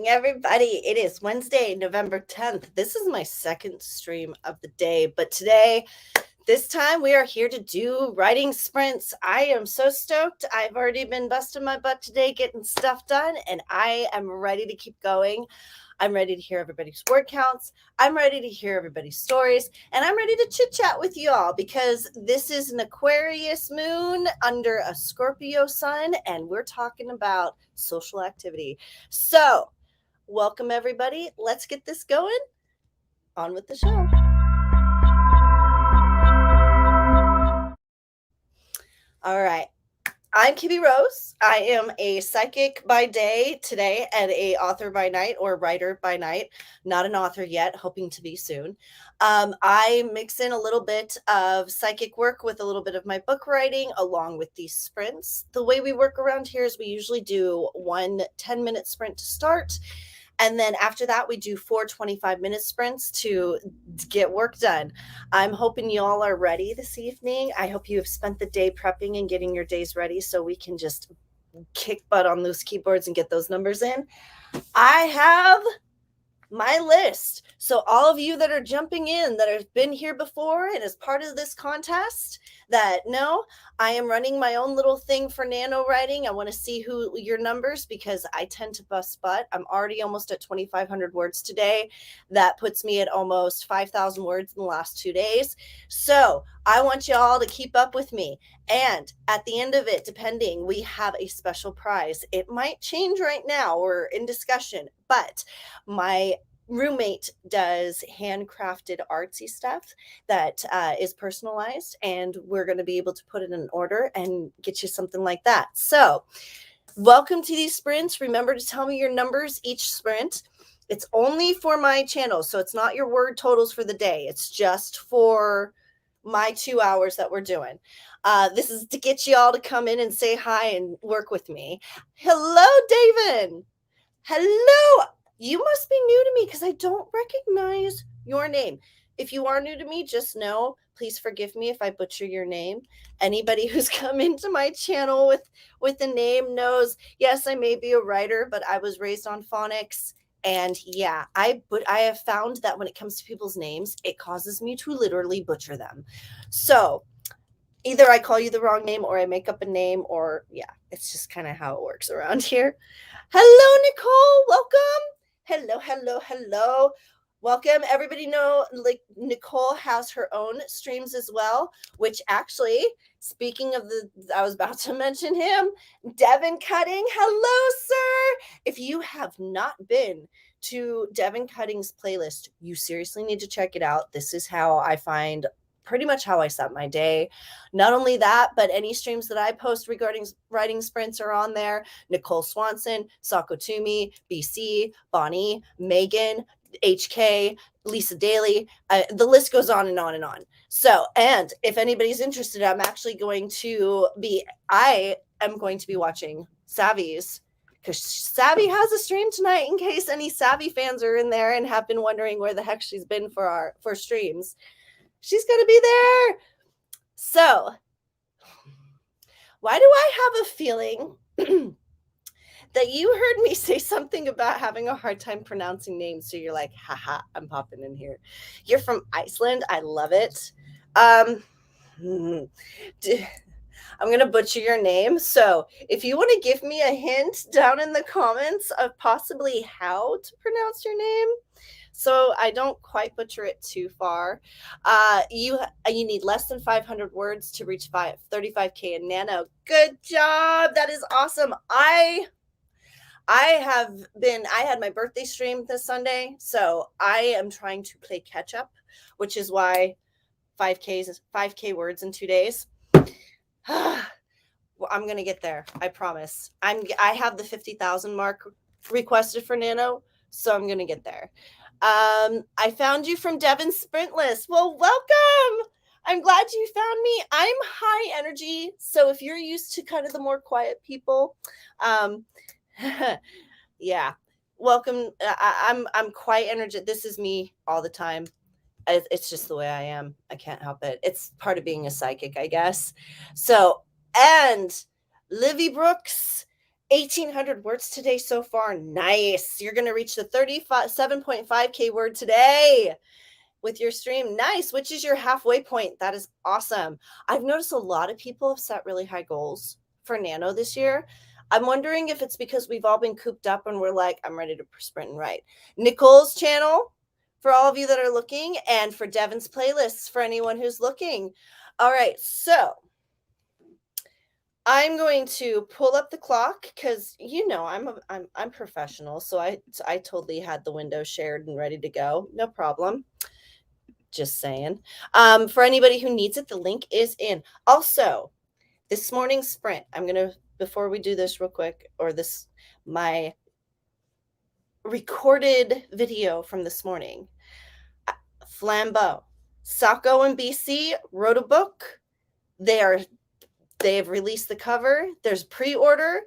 morning, everybody. It is Wednesday, November 10th. This is my second stream of the day, but today, this time we are here to do writing sprints. I am so stoked. I've already been busting my butt today getting stuff done, and I am ready to keep going. I'm ready to hear everybody's word counts. I'm ready to hear everybody's stories. And I'm ready to chit chat with you all because this is an Aquarius moon under a Scorpio sun. And we're talking about social activity. So welcome, everybody. Let's get this going. On with the show. All right. I'm KibbyRose. I am a psychic by day today and a author by night, or writer by night. Not an author yet, hoping to be soon. I mix in a little bit of psychic work with a little bit of my book writing along with these sprints. The way we work around here is we usually do one 10-minute sprint to start. And then after that, we do 4 25-minute sprints to get work done. I'm hoping you all are ready this evening. I hope you have spent the day prepping and getting your days ready so we can just kick butt on those keyboards and get those numbers in. I have my list. So all of you that are jumping in that have been here before and as part of this contest that know I am running my own little thing for NaNoWriMo. I want to see who your numbers because I tend to bust butt. I'm already almost at 2,500 words today. That puts me at almost 5,000 words in the last 2 days. So I want you all to keep up with me. And at the end of it, depending, we have a special prize. It might change right now. We're in discussion, but my roommate does handcrafted artsy stuff that is personalized, and we're going to be able to put it in order and get you something like that. So welcome to these sprints. Remember to tell me your numbers each sprint. It's only for my channel, so it's not your word totals for the day. It's just for my 2 hours that we're doing. This is to get you all to come in and say hi and work with me. Hello, David. Hello. You must be new to me because I don't recognize your name. If you are new to me, just know, please forgive me if I butcher your name. Anybody who's come into my channel with a name knows, yes, I may be a writer, but I was raised on phonics. And yeah, I have found that when it comes to people's names, it causes me to literally butcher them. So either I call you the wrong name or I make up a name, or yeah, it's just kind of how it works around here. Hello, Nicole. Welcome. Hello, hello, hello. Welcome. Everybody know, like, Nicole has her own streams as well, which actually, speaking of I was about to mention him, Devin Cutting. Hello, sir. If you have not been to Devin Cutting's playlist, you seriously need to check it out. This is how I find pretty much how I set my day. Not only that, but any streams that I post regarding writing sprints are on there. Nicole Swanson, Sako Toomey, BC, Bonnie, Megan, HK, Lisa Daly. The list goes on and on and on. So, and if anybody's interested, I am going to be watching Savvy's, because Savvy has a stream tonight in case any Savvy fans are in there and have been wondering where the heck she's been for streams. She's going to be there. So, why do I have a feeling that you heard me say something about having a hard time pronouncing names? So you're like, haha, I'm popping in here. You're from Iceland. I love it. I'm going to butcher your name. So if you want to give me a hint down in the comments of possibly how to pronounce your name, so I don't quite butcher it too far. You need less than 500 words to reach 35K in Nano. Good job. That is awesome. I had my birthday stream this Sunday, so I am trying to play catch up, which is why 5K words in 2 days. I'm going to get there. I promise. I have the 50,000 mark requested for Nano, so I'm going to get there. I found you from Devin's sprint list. Well, welcome. I'm glad you found me. I'm high energy, so if you're used to kind of the more quiet people, yeah, welcome. I'm quite energetic. This is me all the time. It's just the way I am. I can't help it. It's part of being a psychic, I guess. So, and Livy Brooks 1,800 words today so far. Nice. You're going to reach the 37.5K word today with your stream. Nice. Which is your halfway point. That is awesome. I've noticed a lot of people have set really high goals for Nano this year. I'm wondering if it's because we've all been cooped up and we're like, I'm ready to sprint and write. Nicole's channel, for all of you that are looking, and for Devin's playlists for anyone who's looking. All right, so I'm going to pull up the clock because I'm professional, so I totally had the window shared and ready to go. No problem. Just saying. For anybody who needs it, the link is in. Also, this morning's sprint, before we do this real quick, or my recorded video from this morning, Flambeau, Sacco and BC wrote a book. They have released the cover. There's pre-order.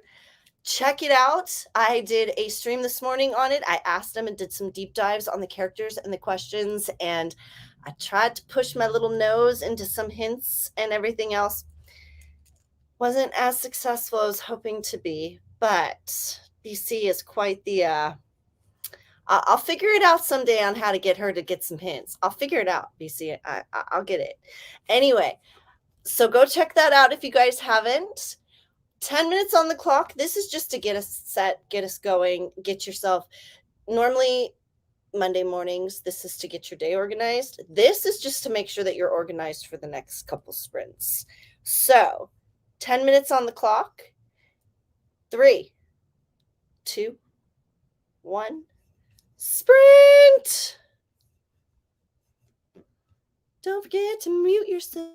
Check it out. I did a stream this morning on it. I asked them and did some deep dives on the characters and the questions, and I tried to push my little nose into some hints and everything else. Wasn't as successful as I was hoping to be, but BC is quite the I'll figure it out someday on how to get her to get some hints. I'll figure it out, BC. I'll get it. Anyway, so go check that out if you guys haven't. 10 minutes on the clock. This is just to get us set, get us going, get yourself. Normally, Monday mornings, this is to get your day organized. This is just to make sure that you're organized for the next couple sprints. So, 10 minutes on the clock. 3, 2, 1. Sprint! Don't forget to mute yourself.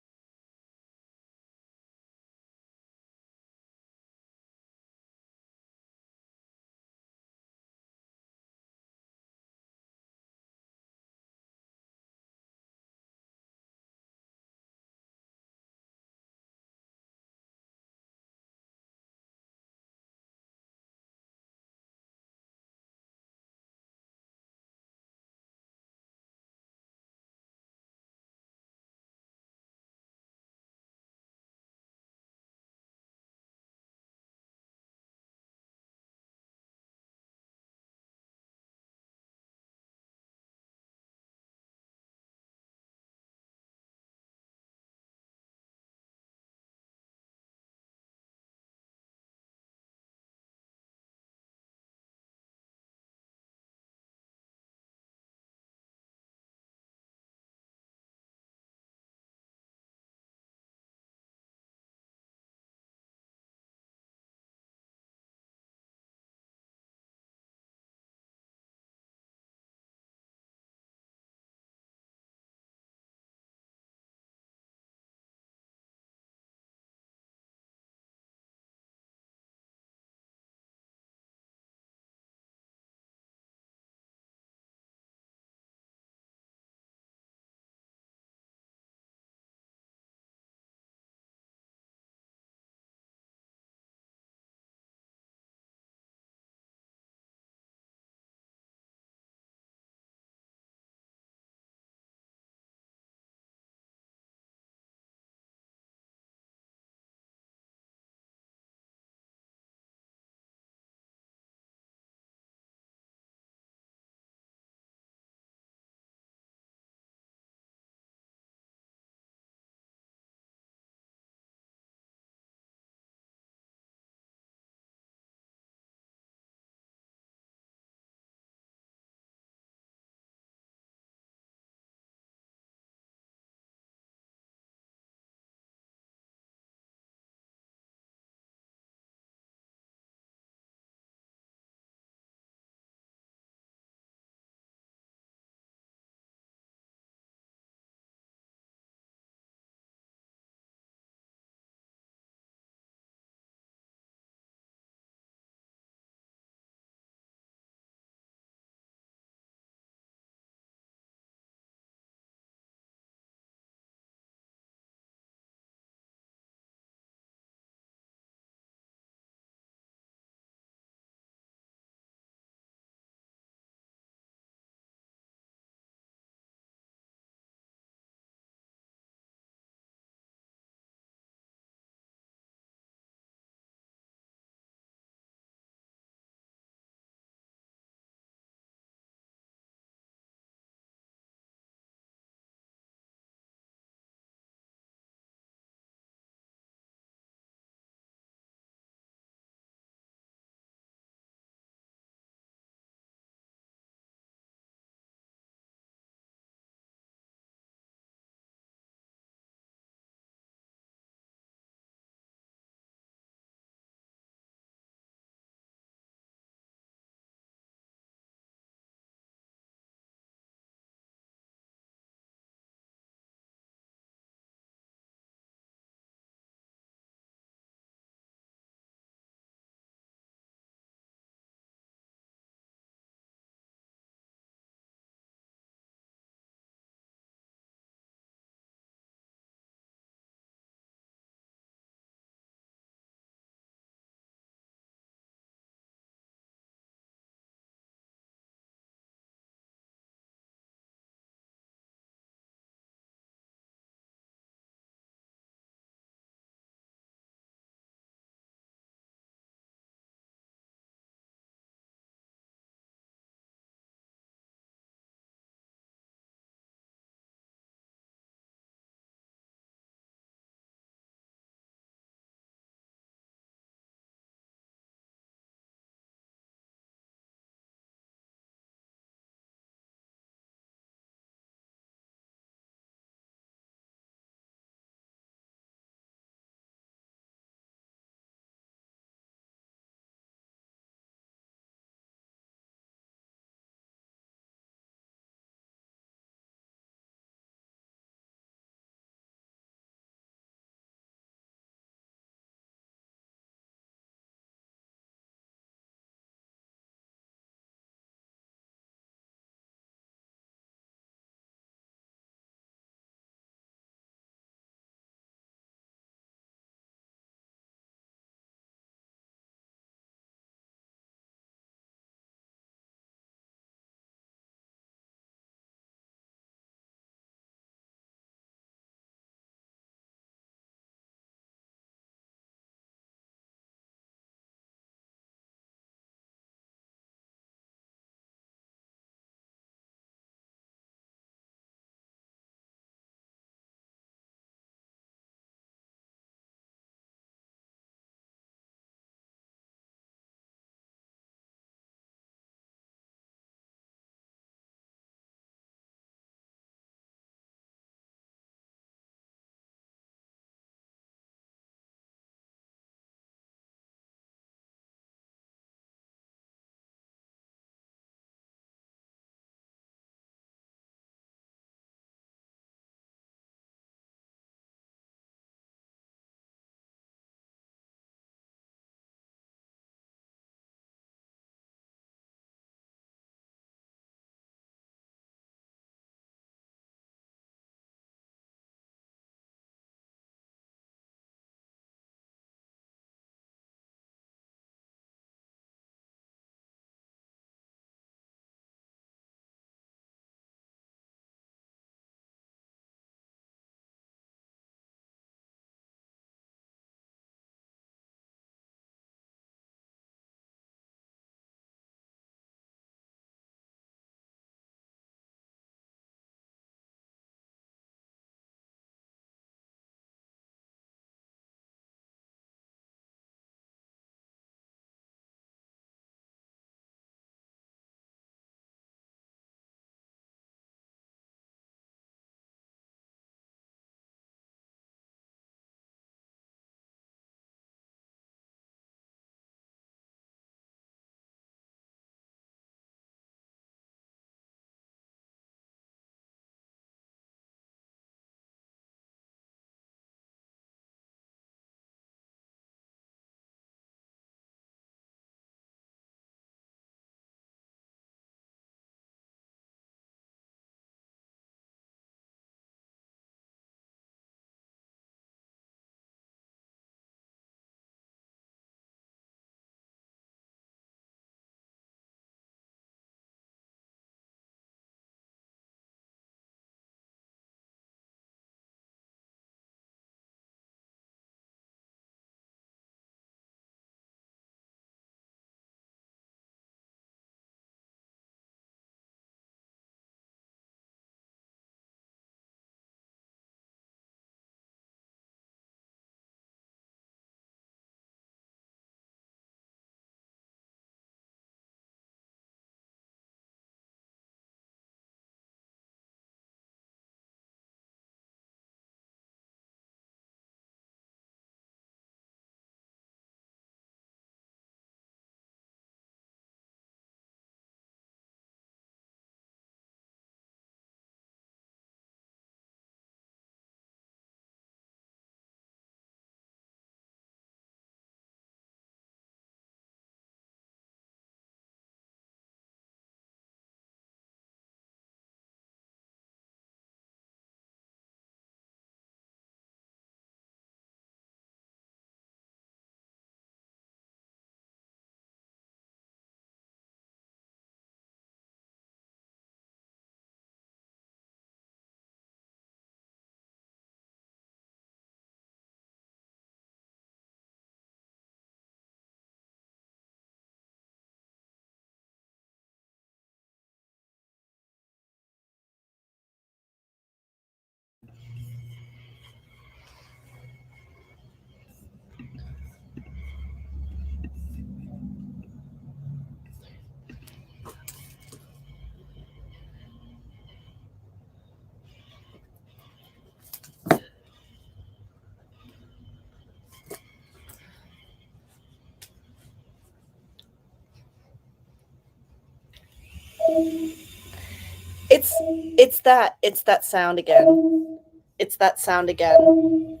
It's that sound again. It's that sound again.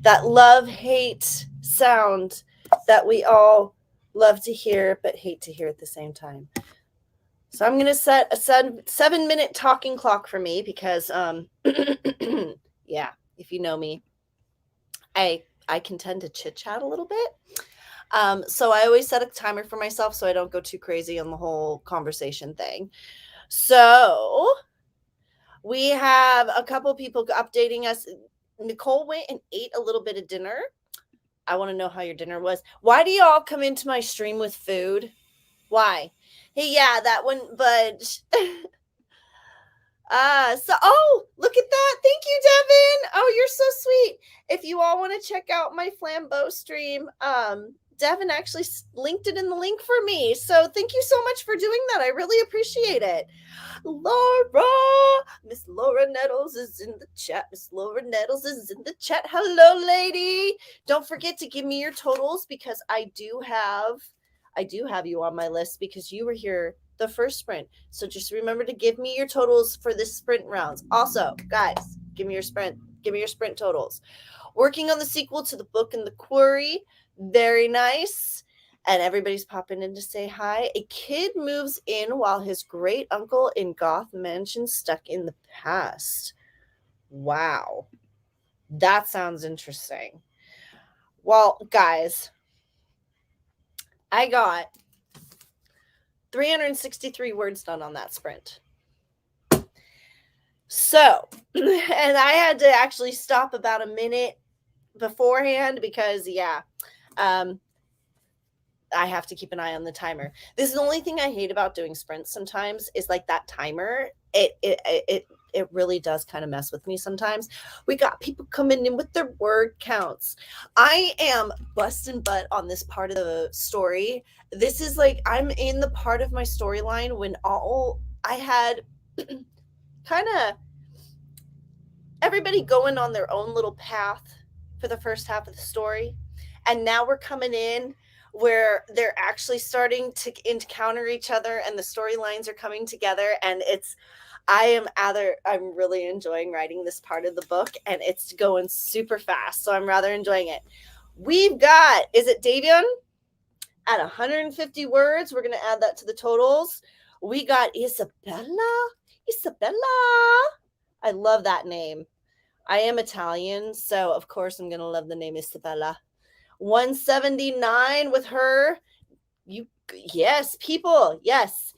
That love-hate sound that we all love to hear but hate to hear at the same time. So I'm going to set a 7-minute talking clock for me because yeah, if you know me, I can tend to chit-chat a little bit. So I always set a timer for myself so I don't go too crazy on the whole conversation thing. So we have a couple people updating us. Nicole went and ate a little bit of dinner. I want to know how your dinner was. Why do y'all come into my stream with food? Why? Hey, yeah, that one, but oh, look at that. Thank you, Devin. Oh, you're so sweet. If you all want to check out my Flambeau stream, Devin actually linked it in the link for me. So thank you so much for doing that. I really appreciate it. Laura, Miss Laura Nettles is in the chat. Miss Laura Nettles is in the chat. Hello, lady. Don't forget to give me your totals because I do have you on my list because you were here the first sprint. So just remember to give me your totals for this sprint rounds. Also, guys, give me your sprint totals. Working on the sequel to The Book and the Quarry. Very nice. And everybody's popping in to say hi. A kid moves in while his great uncle in Goth Mansion stuck in the past. Wow. That sounds interesting. Well, guys, I got 363 words done on that sprint. So, and I had to actually stop about a minute beforehand because, yeah, I have to keep an eye on the timer. This is the only thing I hate about doing sprints sometimes is like that timer. It really does kind of mess with me sometimes. We got people coming in with their word counts. I am busting butt on this part of the story. This is like I'm in the part of my storyline when all I had kind of everybody going on their own little path for the first half of the story. And now we're coming in where they're actually starting to encounter each other and the storylines are coming together. And I'm really enjoying writing this part of the book and it's going super fast. So I'm rather enjoying it. We've got, is it Davion? At 150 words, we're going to add that to the totals. We got Isabella. I love that name. I am Italian, so of course I'm going to love the name Isabella. 179 with her. Yes, people. Yes.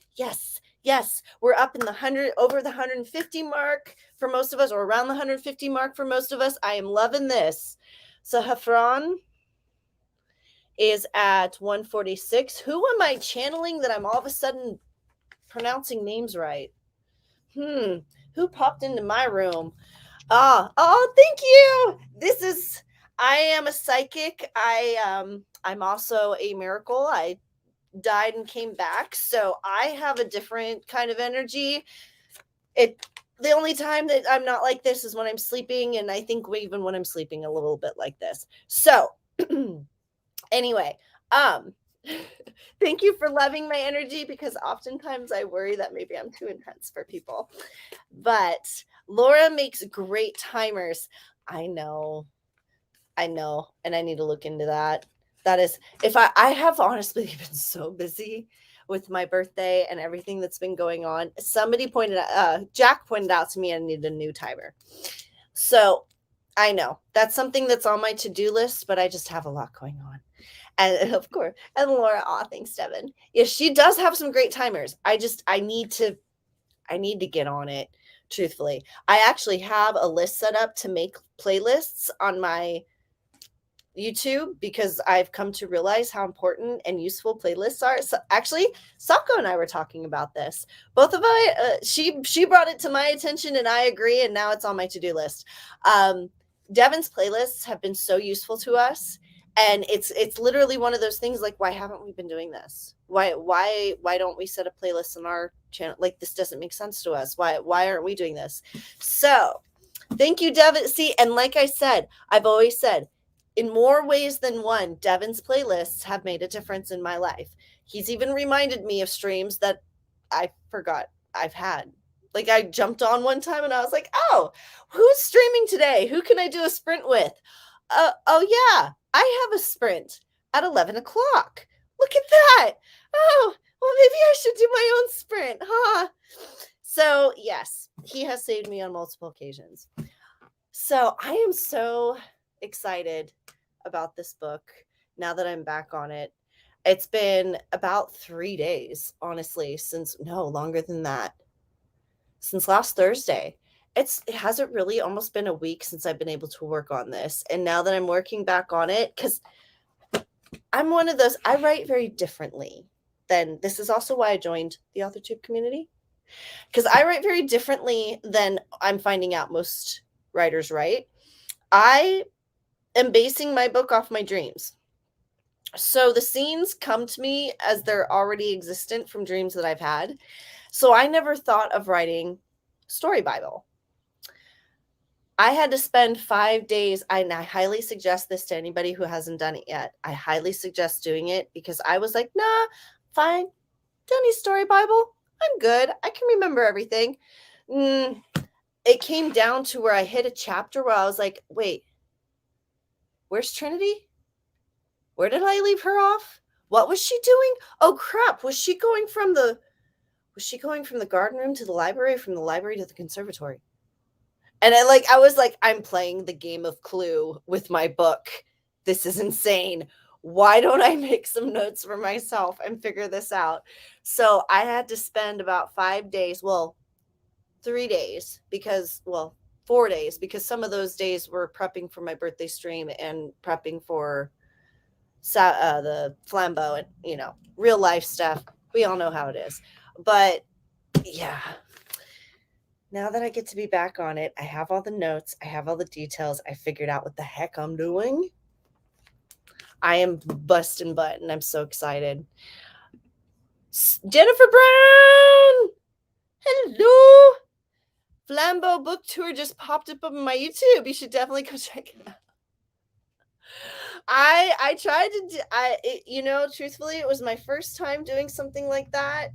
We're up in the over the 150 mark for most of us, or around the 150 mark for most of us. I am loving this. So Hafran is at 146. Who am I channeling that I'm all of a sudden pronouncing names right? Who popped into my room? Oh, thank you. I am a psychic. I'm also a miracle. I died and came back. So I have a different kind of energy. The only time that I'm not like this is when I'm sleeping. And I think even when I'm sleeping a little bit like this. So anyway, thank you for loving my energy because oftentimes I worry that maybe I'm too intense for people. But Laura makes great timers. I know. And I need to look into that. That is, if I have honestly been so busy with my birthday and everything that's been going on. Somebody Jack pointed out to me I needed a new timer. So I know that's something that's on my to-do list, but I just have a lot going on. And of course, and Laura, thanks, Devin. Yeah, she does have some great timers. I need to get on it, truthfully. I actually have a list set up to make playlists on my YouTube because I've come to realize how important and useful playlists are. So actually, Sako and I were talking about this. Both of us, she brought it to my attention and I agree, and now it's on my to-do list. Devin's playlists have been so useful to us. And it's literally one of those things like, why haven't we been doing this? Why don't we set a playlist on our channel? Like, this doesn't make sense to us. Why aren't we doing this? So thank you, Devin. See, and like I said, I've always said, in more ways than one, Devin's playlists have made a difference in my life. He's even reminded me of streams that I forgot I've had. Like, I jumped on one time and I was like, oh, who's streaming today? Who can I do a sprint with? Oh yeah, I have a sprint at 11 o'clock. Look at that. Oh, well, maybe I should do my own sprint, huh? So yes, he has saved me on multiple occasions. So I am so excited about this book now that I'm back on it. It's been about 3 days, honestly, since no, longer than that. Since last Thursday. It hasn't really almost been a week since I've been able to work on this. And now that I'm working back on it, because I'm one of those, I write very differently than, this is also why I joined the Authortube community. Because I write very differently than I'm finding out most writers write. I am basing my book off my dreams. So the scenes come to me as they're already existent from dreams that I've had. So I never thought of writing Story Bible. I had to spend 5 days, and I highly suggest this to anybody who hasn't done it yet. I highly suggest doing it because I was like, nah, fine. Don't need Story Bible. I'm good. I can remember everything. It came down to where I hit a chapter where I was like, wait, where's Trinity? Where did I leave her off? What was she doing? Oh crap, was she going from the garden room to the library, from the library to the conservatory? And I was like, I'm playing the game of Clue with my book. This is insane. Why don't I make some notes for myself and figure this out? So I had to spend about 5 days, well, 3 days, because, well, 4 days, because some of those days were prepping for my birthday stream and prepping for the flambeau and, you know, real life stuff. We all know how it is. But yeah, now that I get to be back on it, I have all the notes, I have all the details, I figured out what the heck I'm doing. I am busting butt and I'm so excited. Jennifer Brown! Hello! Flambeau book tour just popped up on my YouTube. You should definitely go check it out. I tried to do, you know, truthfully, it was my first time doing something like that.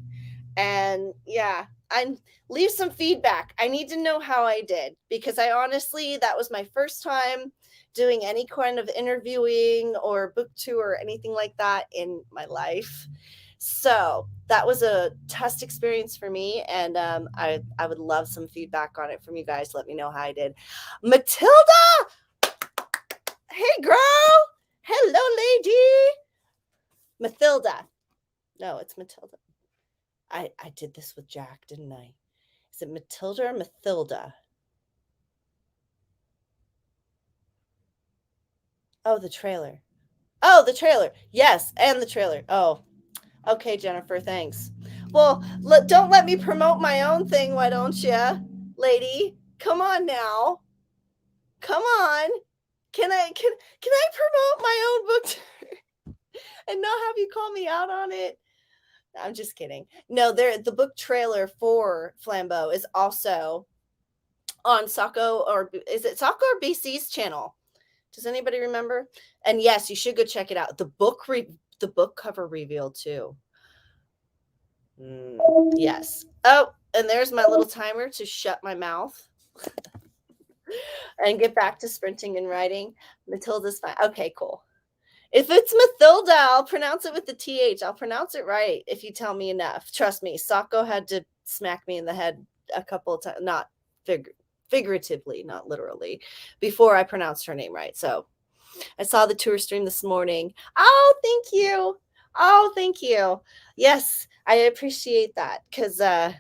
And yeah, and leave some feedback. I need to know how I did, because I honestly, that was my first time doing any kind of interviewing or book tour or anything like that in my life. So that was a test experience for me, and I would love some feedback on it from you guys. Let me know how I did. Matilda, hey girl, hello lady. Matilda, no, it's Matilda. I did this with Jack, didn't I? Is it Matilda or Mathilda? Oh, the trailer. Oh, the trailer. Yes, and the trailer. Oh, okay, Jennifer, thanks. Well, don't let me promote my own thing, why don't you, lady? Come on now. Come on. Can I promote my own book and not have you call me out on it? I'm just kidding. No, the book trailer for Flambeau is also on Sako, or is it Sako or BC's channel? Does anybody remember? And yes, you should go check it out. The book cover reveal too. Yes. Oh, and there's my little timer to shut my mouth and get back to sprinting and writing. Matilda's fine. Okay, cool. If it's Mathilda, I'll pronounce it with the TH. I'll pronounce it right if you tell me enough. Trust me, Sako had to smack me in the head a couple of times, not figuratively, not literally, before I pronounced her name right. So I saw the tour stream this morning. Oh, thank you. Oh, thank you. Yes, I appreciate that, because I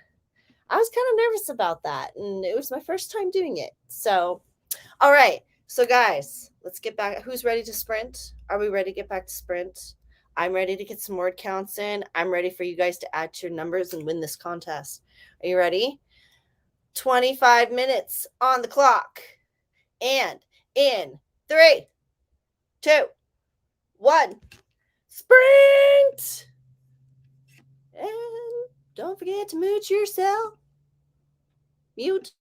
was kind of nervous about that, and it was my first time doing it. So, all right. So, guys, let's get back. Who's ready to sprint? Are we ready to get back to sprint? I'm ready to get some word counts in. I'm ready for you guys to add to your numbers and win this contest. Are you ready? 25 minutes on the clock. And in 3, 2, 1, sprint! And don't forget to mute yourself. Mute.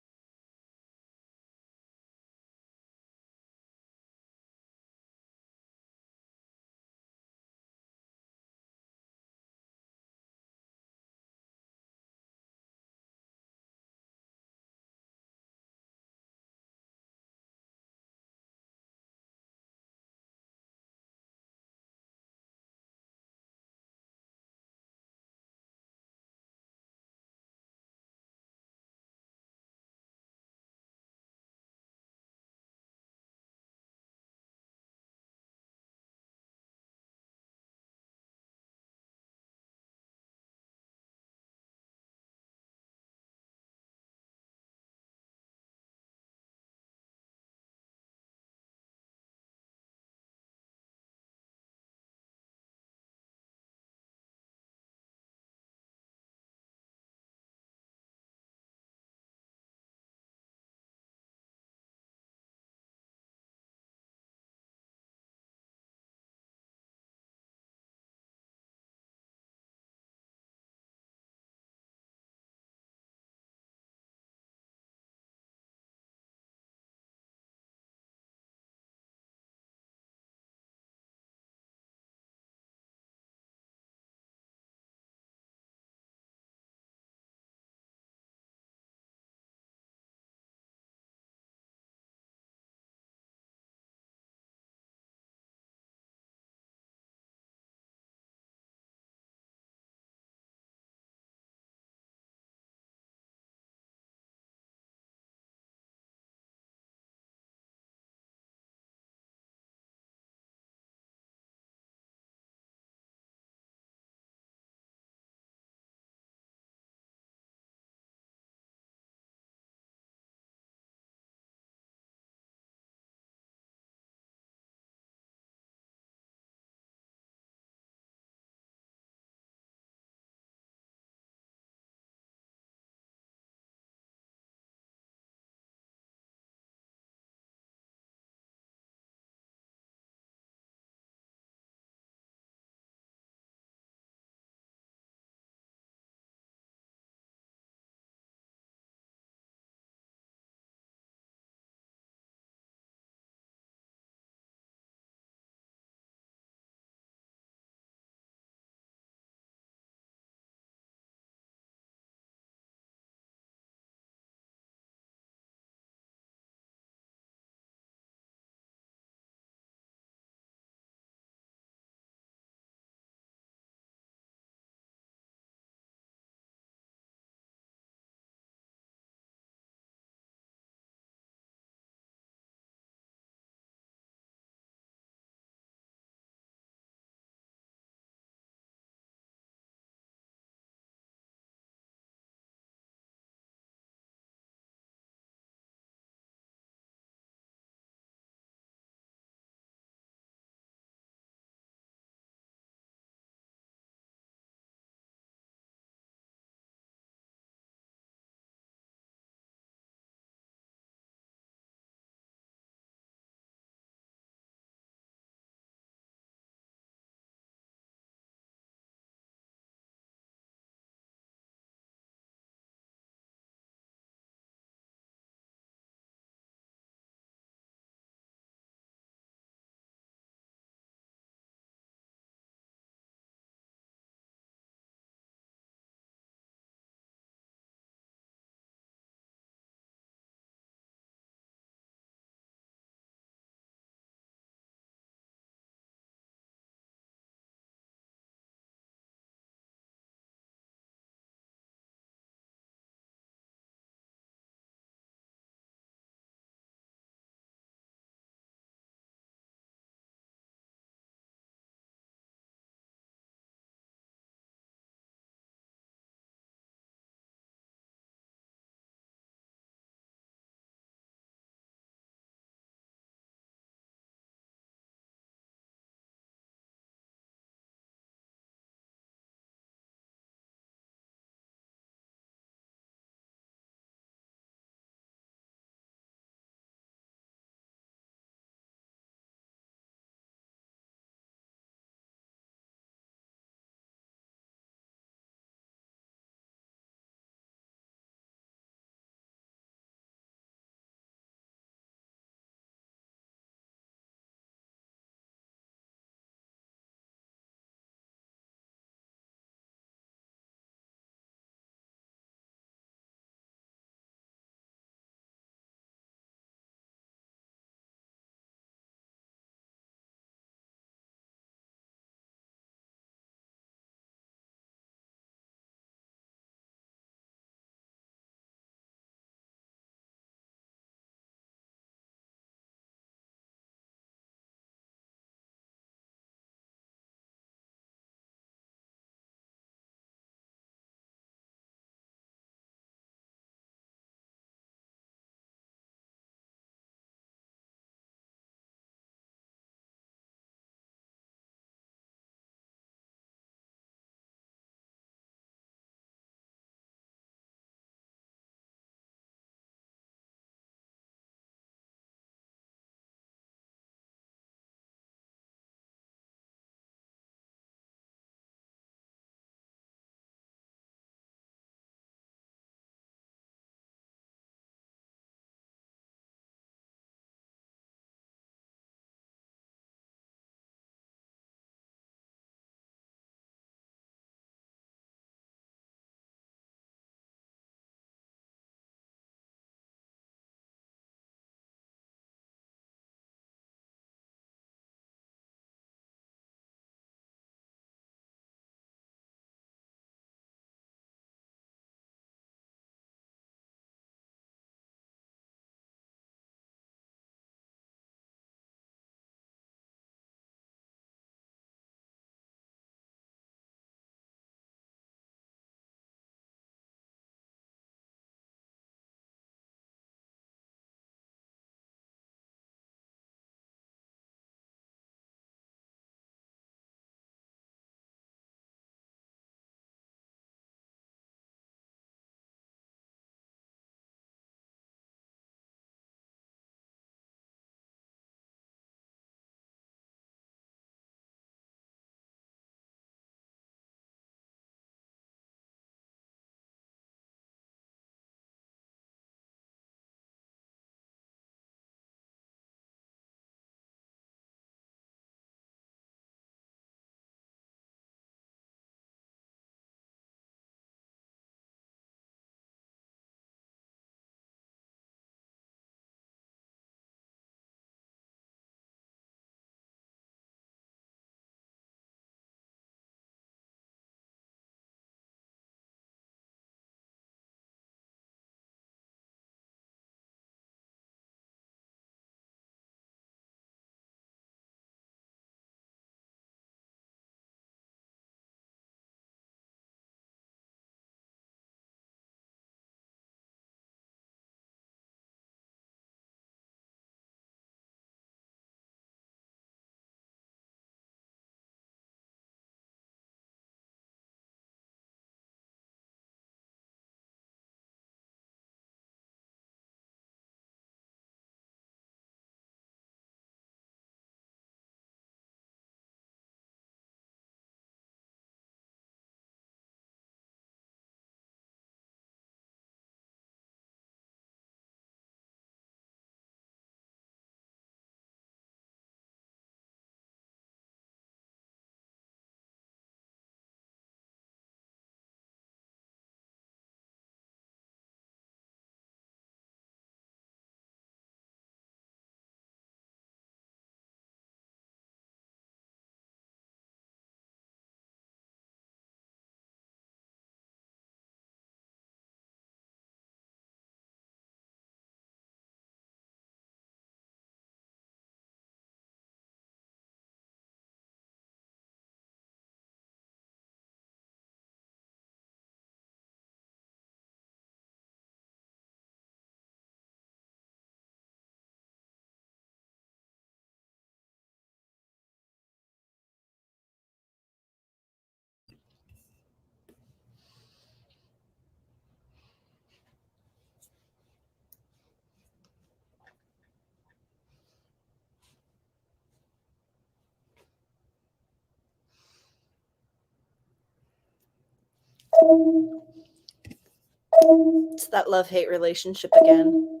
It's that love-hate relationship again.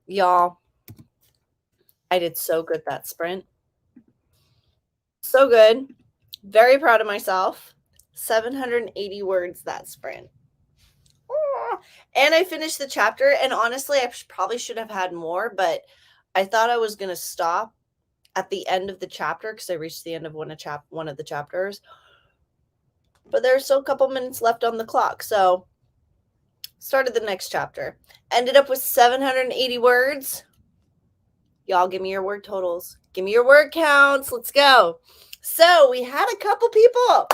Y'all, I did so good that sprint. So good. Very proud of myself. 780 words that sprint. And I finished the chapter, and honestly, I probably should have had more, but I thought I was going to stop at the end of the chapter because I reached the end of one of the chapters. But there's still a couple minutes left on the clock, so started the next chapter. Ended up with 780 words. Y'all give me your word totals. Give me your word counts. Let's go. So we had a couple people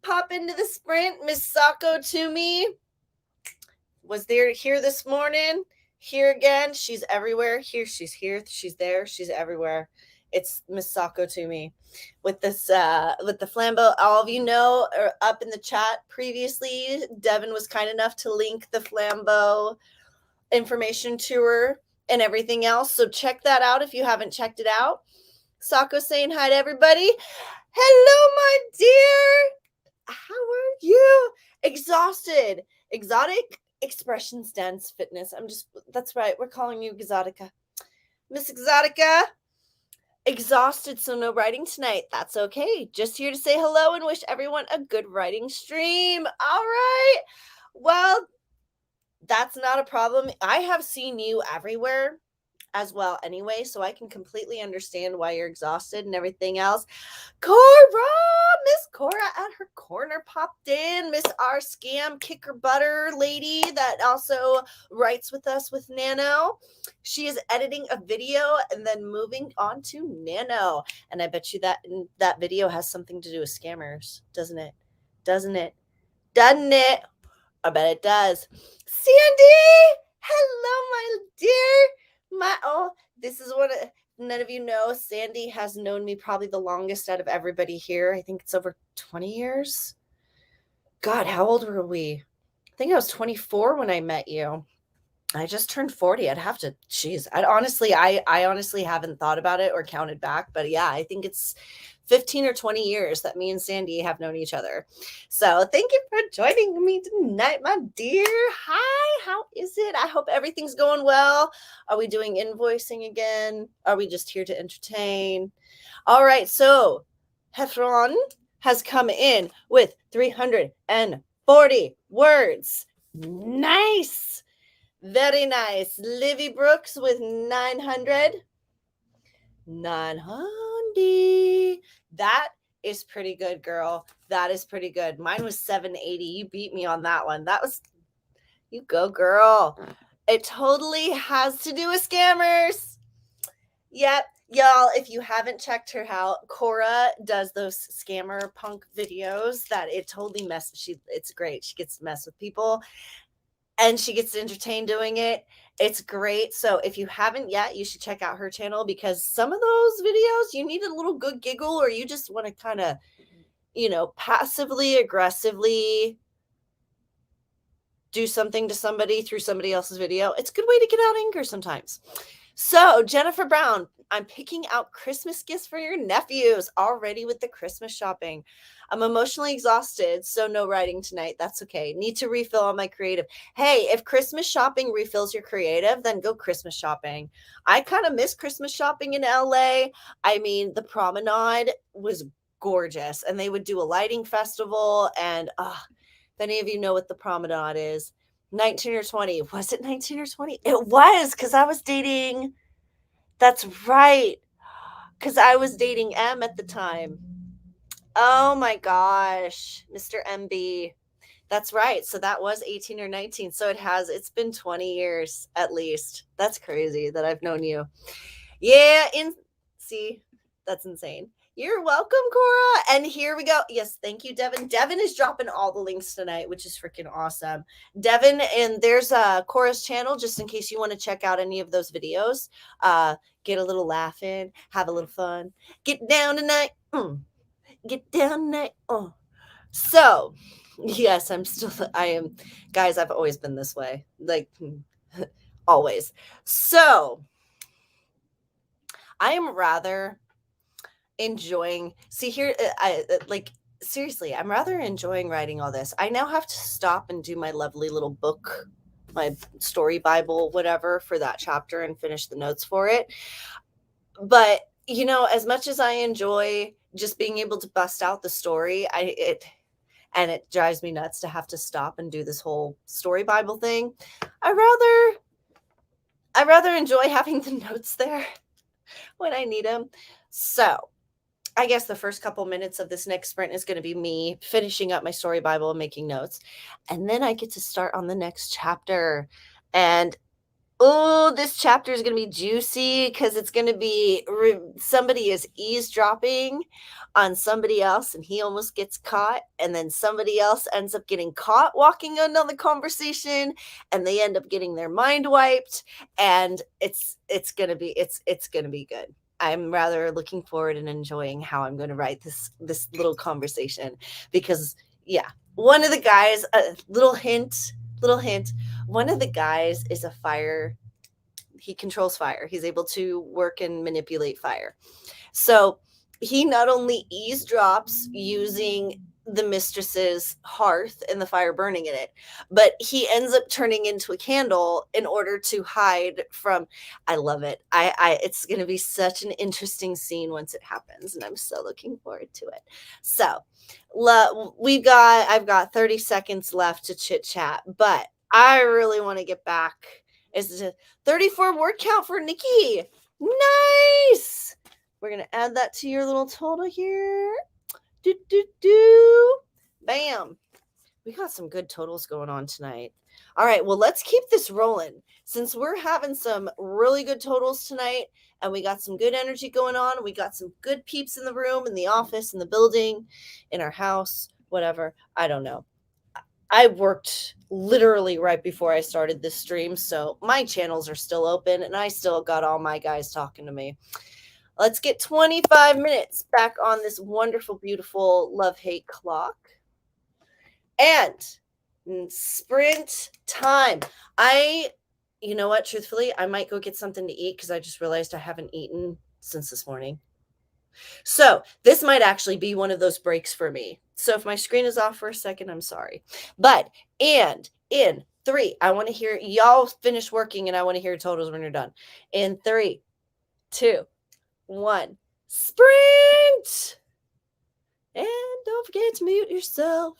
pop into the sprint. Miss Sako Toomey was here this morning. Here again. She's everywhere. She's here. She's there. She's everywhere. It's Miss Sako Toomey with this with the flambeau. All of you know, up in the chat previously, Devin was kind enough to link the flambeau information to her and everything else. So check that out if you haven't checked it out. Sako saying hi to everybody. Hello, my dear. How are you? Exhausted. Exotic Expressions Dance Fitness. That's right. We're calling you Exotica. Miss Exotica. Exhausted, so no writing tonight. That's okay. Just here to say hello and wish everyone a good writing stream. All right. Well, that's not a problem. I have seen you everywhere as well anyway, so I can completely understand why you're exhausted and everything else. Cora, Miss Cora at her corner popped in. Miss R Scam Kicker Butter lady that also writes with us with Nano. She is editing a video and then moving on to Nano. And I bet you that video has something to do with scammers, doesn't it? Doesn't it? I bet it does. Sandy! Hello, my dear. This is what none of you know. Sandy has known me probably the longest out of everybody here. I think it's over 20 years. God, how old were we? I think I was 24 when I met you. I just turned 40. I'd have to, I honestly haven't thought about it or counted back, but yeah, I think it's 15 or 20 years that me and Sandy have known each other. So thank you for joining me tonight, my dear. Hi, how is it? I hope everything's going well. Are we doing invoicing again? Are we just here to entertain? All right, so Heffron has come in with 340 words. Nice. Very nice. Livy Brooks with 900. 900. That is pretty good, girl. That is pretty good. Mine was 780. You beat me on that one. You go, girl. It totally has to do with scammers. Yep. Y'all, if you haven't checked her out, Cora does those scammer punk videos that it totally it's great. She gets to mess with people. And she gets entertained doing it. It's great. So if you haven't yet, you should check out her channel because some of those videos, you need a little good giggle or you just want to kind of, passively, aggressively do something to somebody through somebody else's video. It's a good way to get out anger sometimes. So Jennifer Brown, I'm picking out Christmas gifts for your nephews. Already with the Christmas shopping. I'm emotionally exhausted, so no writing tonight. That's okay. Need to refill on my creative. Hey, if Christmas shopping refills your creative, then go Christmas shopping. I kind of miss Christmas shopping in LA. I mean, the promenade was gorgeous, and they would do a lighting festival. And if any of you know what the promenade is, 19 or 20. Was it 19 or 20? It was, because I was dating. That's right. Because I was dating M at the time. Oh my gosh, Mr. MB. That's right. So that was 18 or 19. So it's been 20 years at least. That's crazy that I've known you. Yeah. See, that's insane. You're welcome, Cora. And here we go. Yes, thank you, Devin. Devin is dropping all the links tonight, which is freaking awesome. Devin, and there's Cora's channel, just in case you want to check out any of those videos. Get a little laugh in, have a little fun. Get down tonight. Get down tonight. Oh. So, yes, I am. Guys, I've always been this way. Like, always. So, I am rather enjoying, see here, seriously, I'm rather enjoying writing all this. I now have to stop and do my lovely little book, my story Bible, whatever, for that chapter and finish the notes for it. But, you know, as much as I enjoy just being able to bust out the story, it drives me nuts to have to stop and do this whole story Bible thing. I rather I rather enjoy having the notes there when I need them. So, I guess the first couple minutes of this next sprint is going to be me finishing up my story Bible and making notes. And then I get to start on the next chapter. And oh, this chapter is going to be juicy because it's going to be somebody is eavesdropping on somebody else and he almost gets caught. And then somebody else ends up getting caught walking in on the conversation and they end up getting their mind wiped. And it's going to be, it's going to be good. I'm rather looking forward and enjoying how I'm going to write this little conversation because yeah, one of the guys, a little hint, one of the guys is a fire. He controls fire. He's able to work and manipulate fire. So he not only eavesdrops using the mistress's hearth and the fire burning in it, but he ends up turning into a candle in order to hide from. I love it. It's going to be such an interesting scene once it happens, and I'm so looking forward to it. So I've got 30 seconds left to chit chat, but I really want to get back. It's a 34 word count for Nikki. Nice. We're going to add that to your little total here. Do, do, do. Bam. We got some good totals going on tonight. All right, well, let's keep this rolling. Since we're having some really good totals tonight and we got some good energy going on, we got some good peeps in the room, in the office, in the building, in our house, whatever. I don't know. I worked literally right before I started this stream, so my channels are still open and I still got all my guys talking to me. Let's get 25 minutes back on this wonderful, beautiful love-hate clock. And sprint time. You know what, truthfully, I might go get something to eat because I just realized I haven't eaten since this morning. So this might actually be one of those breaks for me. So if my screen is off for a second, I'm sorry. But in 3, I want to hear y'all finish working and I want to hear totals when you're done. In 3, 2, 1, sprint. And don't forget to mute yourself.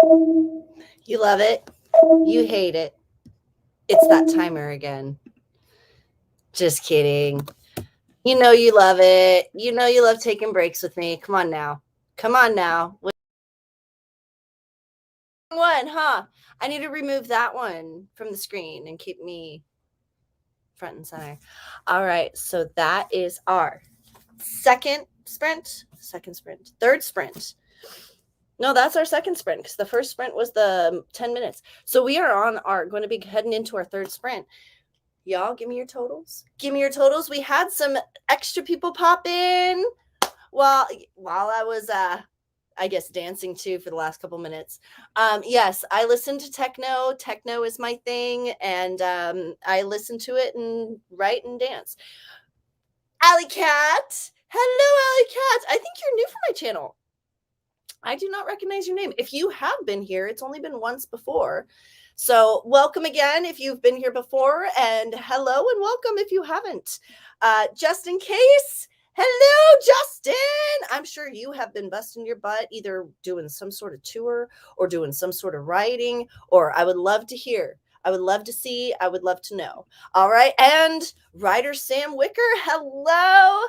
You love it. You hate it. It's that timer again. Just kidding. You know you love it. You know you love taking breaks with me. Come on now. Come on now. One, huh? I need to remove that one from the screen and keep me front and center. All right. So that is our third sprint. No, that's our second sprint because the first sprint was the 10 minutes. So we are going to be heading into our third sprint. Y'all, give me your totals. Give me your totals. We had some extra people pop in while I was, I guess, dancing too for the last couple minutes. Yes, I listen to techno. Techno is my thing, and I listen to it and write and dance. Alley Cat. Hello, Alley Cat. I think you're new for my channel. I do not recognize your name. If you have been here, it's only been once before. So welcome again if you've been here before, and hello and welcome if you haven't. Just in case, hello, Justin. I'm sure you have been busting your butt either doing some sort of tour or doing some sort of writing, or I would love to hear. I would love to see. I would love to know. All right. And writer Sam Wicker, hello.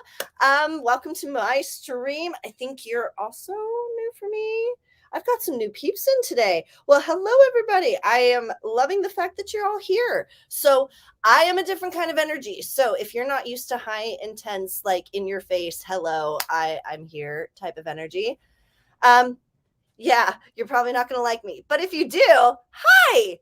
Welcome to my stream. I think you're also new for me. I've got some new peeps in today. Well, hello, everybody. I am loving the fact that you're all here. So I am a different kind of energy. So if you're not used to high, intense, like in your face, hello, I'm here type of energy. Yeah, you're probably not going to like me. But if you do, hi,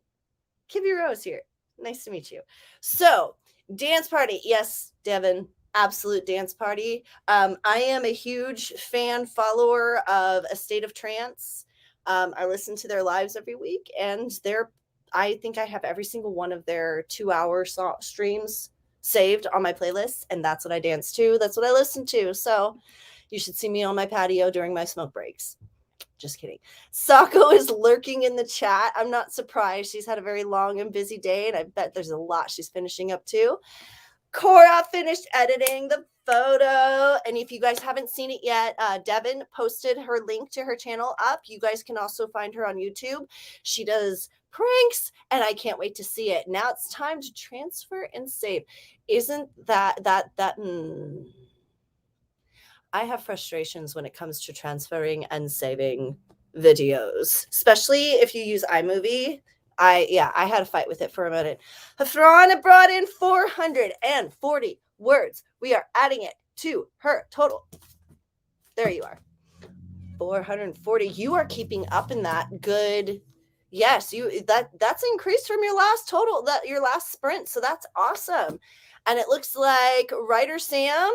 KibbyRose here. Nice to meet you. So dance party. Yes, Devin. Absolute dance party. I am a huge fan follower of A State of Trance. I listen to their lives every week, and I think I have every single one of their 2-hour streams saved on my playlist, and that's what I dance to. That's what I listen to. So you should see me on my patio during my smoke breaks. Just kidding. Sako is lurking in the chat. I'm not surprised. She's had a very long and busy day, and I bet there's a lot she's finishing up too. Cora finished editing the photo, and if you guys haven't seen it yet, Devin posted her link to her channel up. You guys can also find her on YouTube. She does pranks, and I can't wait to see it. Now it's time to transfer and save. Isn't that I have frustrations when it comes to transferring and saving videos, especially if you use iMovie. I had a fight with it for a minute. Hafrana brought in 440 words. We are adding it to her total. There you are. 440. You are keeping up in that. Good. Yes, that's increased from your last total, your last sprint. So that's awesome. And it looks like Writer Sam,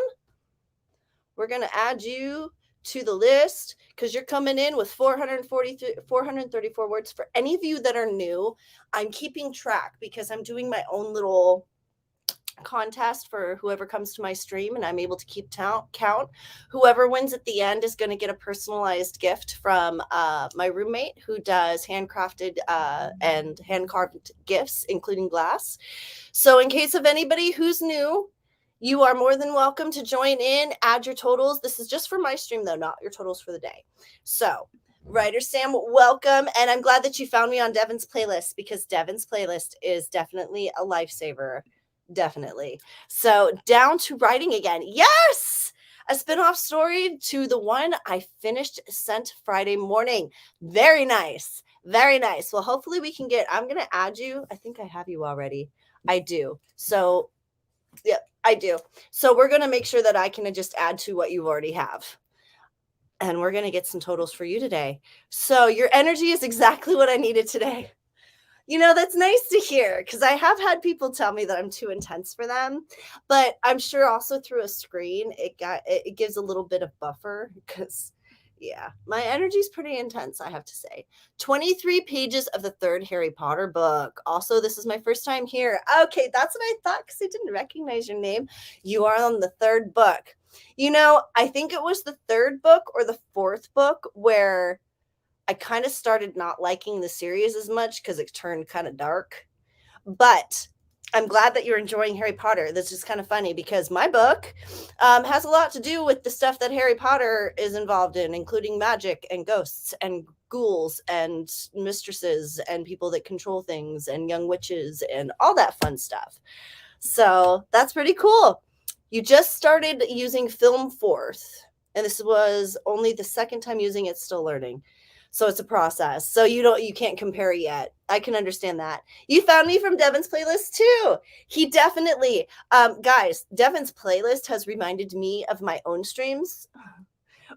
we're going to add you to the list because you're coming in with 434 words. For any of you that are new, I'm keeping track because I'm doing my own little contest for whoever comes to my stream, and I'm able to keep count. Whoever wins at the end is going to get a personalized gift from my roommate who does handcrafted and hand-carved gifts, including glass. So in case of anybody who's new, you are more than welcome to join in, add your totals. This is just for my stream, though, not your totals for the day. So, Writer Sam, welcome. And I'm glad that you found me on Devin's playlist because Devin's playlist is definitely a lifesaver. Definitely. So, down to writing again. Yes! A spinoff story to the one I sent Friday morning. Very nice. Very nice. Well, hopefully we can I'm going to add you. I think I have you already. I do. So, yeah, I do. So we're going to make sure that I can just add to what you already have. And we're going to get some totals for you today. So your energy is exactly what I needed today. You know, that's nice to hear because I have had people tell me that I'm too intense for them. But I'm sure also through a screen, it gives a little bit of buffer because, yeah, my energy is pretty intense, I have to say. 23 pages of the third Harry Potter book. Also, this is my first time here. Okay, that's what I thought because I didn't recognize your name. You are on the third book. You know, I think it was the third book or the fourth book where I kind of started not liking the series as much because it turned kind of dark. But I'm glad that you're enjoying Harry Potter. This is kind of funny because my book has a lot to do with the stuff that Harry Potter is involved in, including magic and ghosts and ghouls and mistresses and people that control things and young witches and all that fun stuff. So that's pretty cool. You just started using Film Forth, and this was only the second time using it, still learning. So it's a process. So you can't compare yet. I can understand that. You found me from Devin's playlist too. He definitely, guys, Devin's playlist has reminded me of my own streams.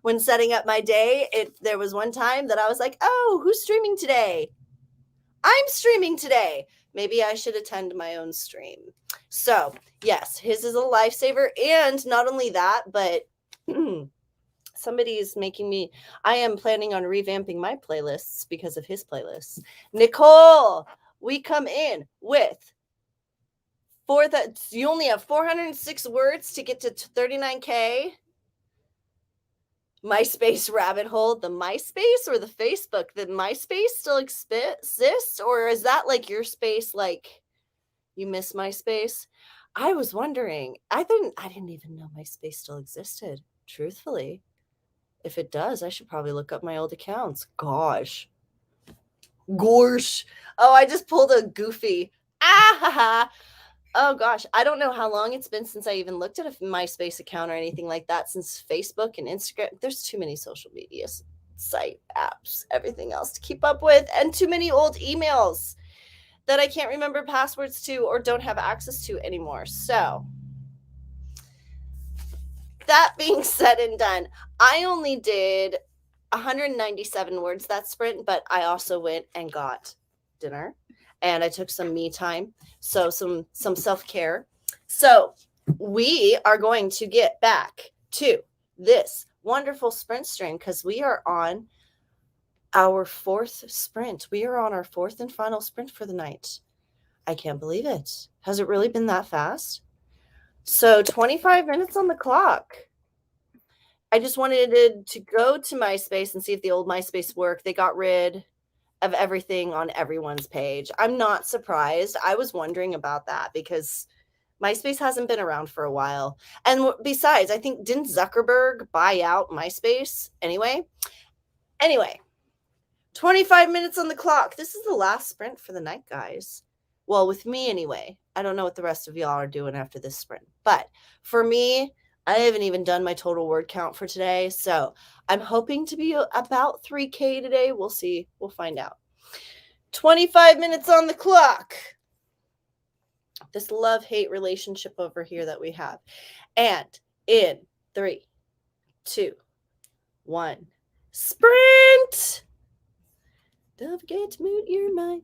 When setting up my day, there was one time that I was like, oh, who's streaming today? I'm streaming today. Maybe I should attend my own stream. So, yes, his is a lifesaver. And not only that, but somebody is making me, I am planning on revamping my playlists because of his playlists. Nicole, we come in with you only have 406 words to get to 39K. MySpace rabbit hole, the MySpace or the Facebook? The MySpace still exists, or is that like your space? Like you miss MySpace? I was wondering. I didn't even know MySpace still existed. Truthfully, if it does, I should probably look up my old accounts. Gosh. Oh, I just pulled a goofy. Ah ha ha. Oh gosh, I don't know how long it's been since I even looked at a MySpace account or anything like that, since Facebook and Instagram. There's too many social media site apps, everything else to keep up with, and too many old emails that I can't remember passwords to or don't have access to anymore. So that being said and done, I only did 197 words that sprint, but I also went and got dinner and I took some me time. So some self-care. So we are going to get back to this wonderful sprint stream because we are on our fourth sprint. We are on our fourth and final sprint for the night. I can't believe it. Has it really been that fast? So 25 minutes on the clock. I just wanted to go to MySpace and see if the old MySpace worked. They got rid of everything on everyone's page. I'm not surprised. I was wondering about that because MySpace hasn't been around for a while. And besides, I think, didn't Zuckerberg buy out MySpace anyway? Anyway, 25 minutes on the clock. This is the last sprint for the night, guys. Well, with me anyway. I don't know what the rest of y'all are doing after this sprint. But for me, I haven't even done my total word count for today. So I'm hoping to be about 3K today. We'll see. We'll find out. 25 minutes on the clock. This love-hate relationship over here that we have. And in 3, 2, 1, sprint! Don't forget to mute your mic.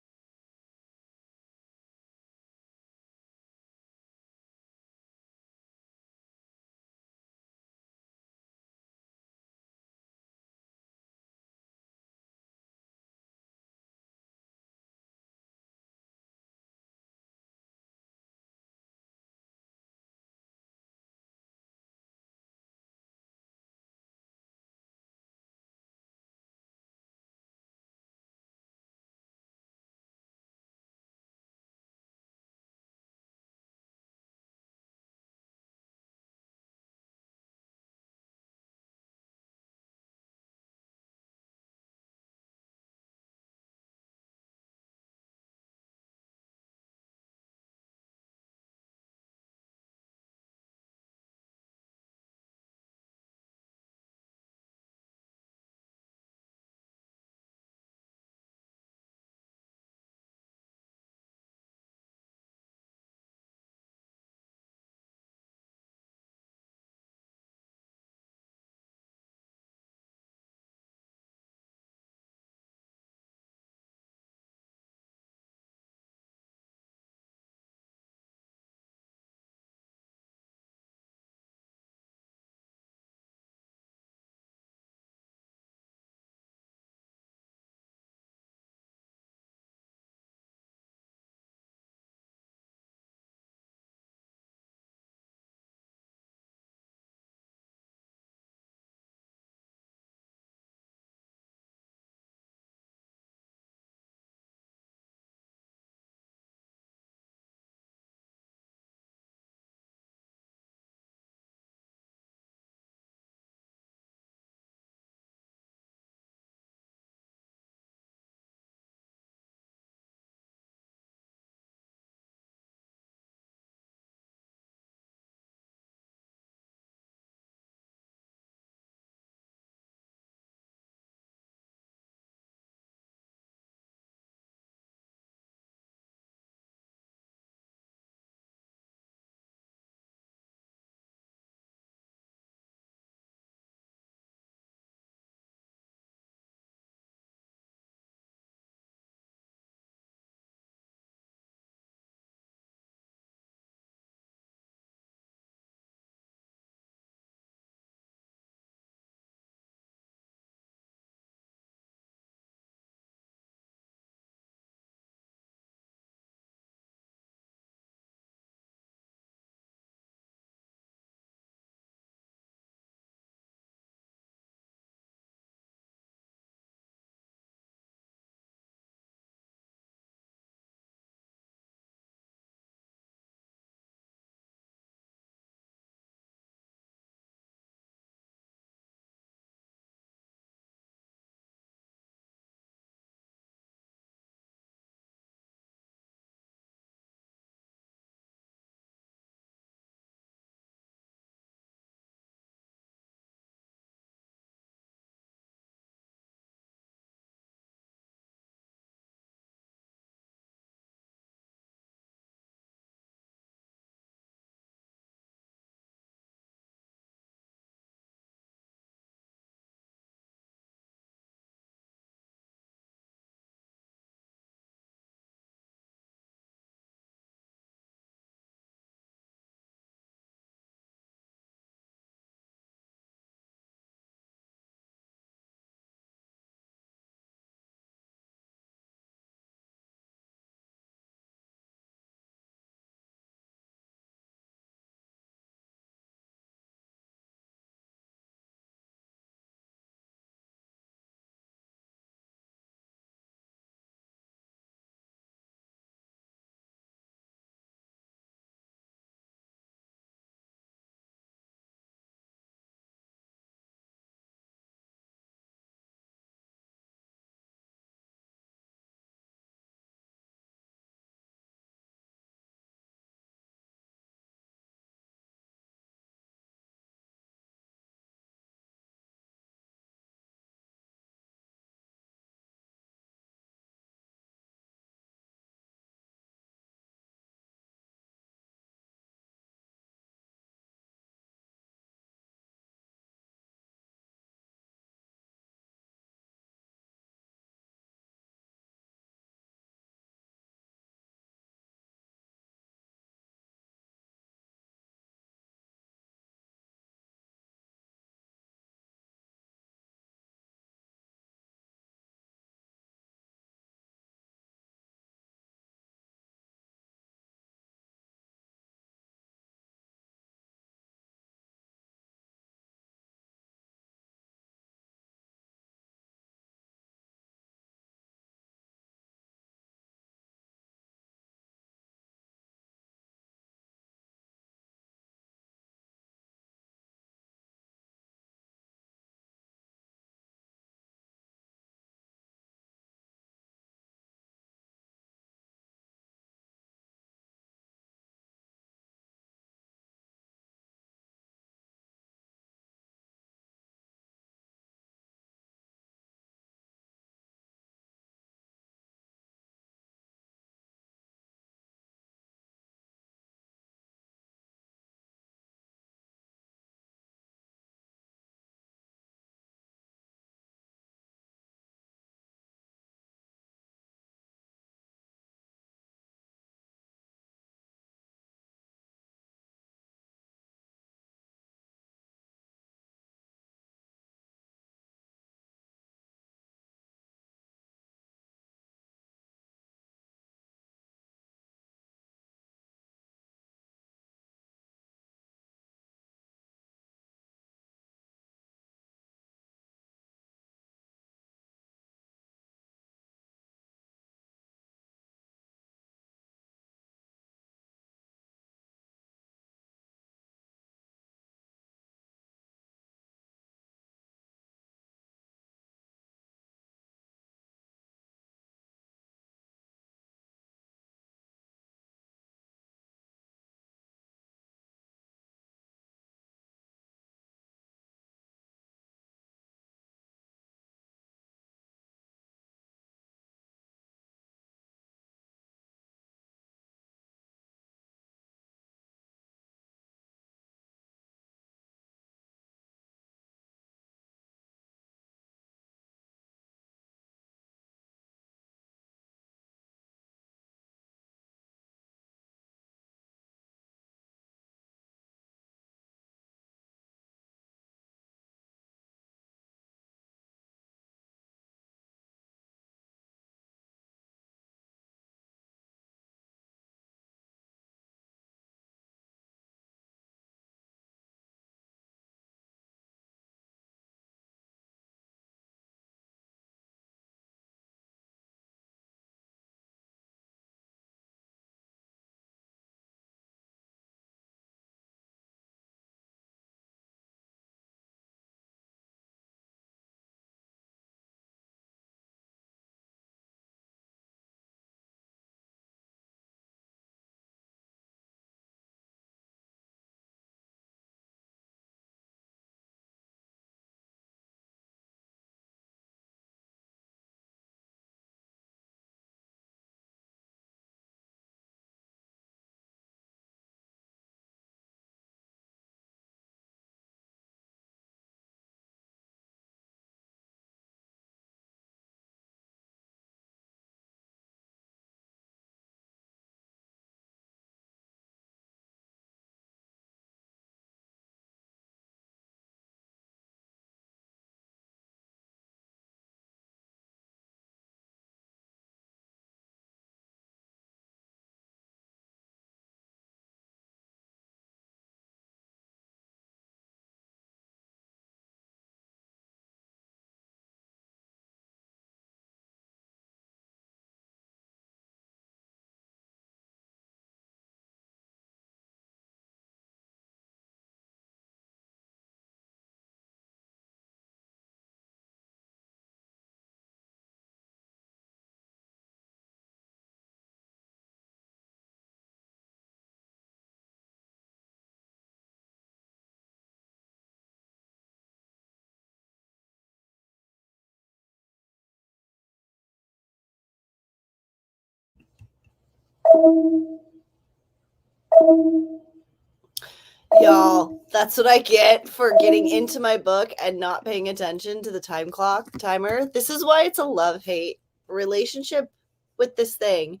Y'all, that's what I get for getting into my book and not paying attention to the timer. This is why it's a love-hate relationship with this thing.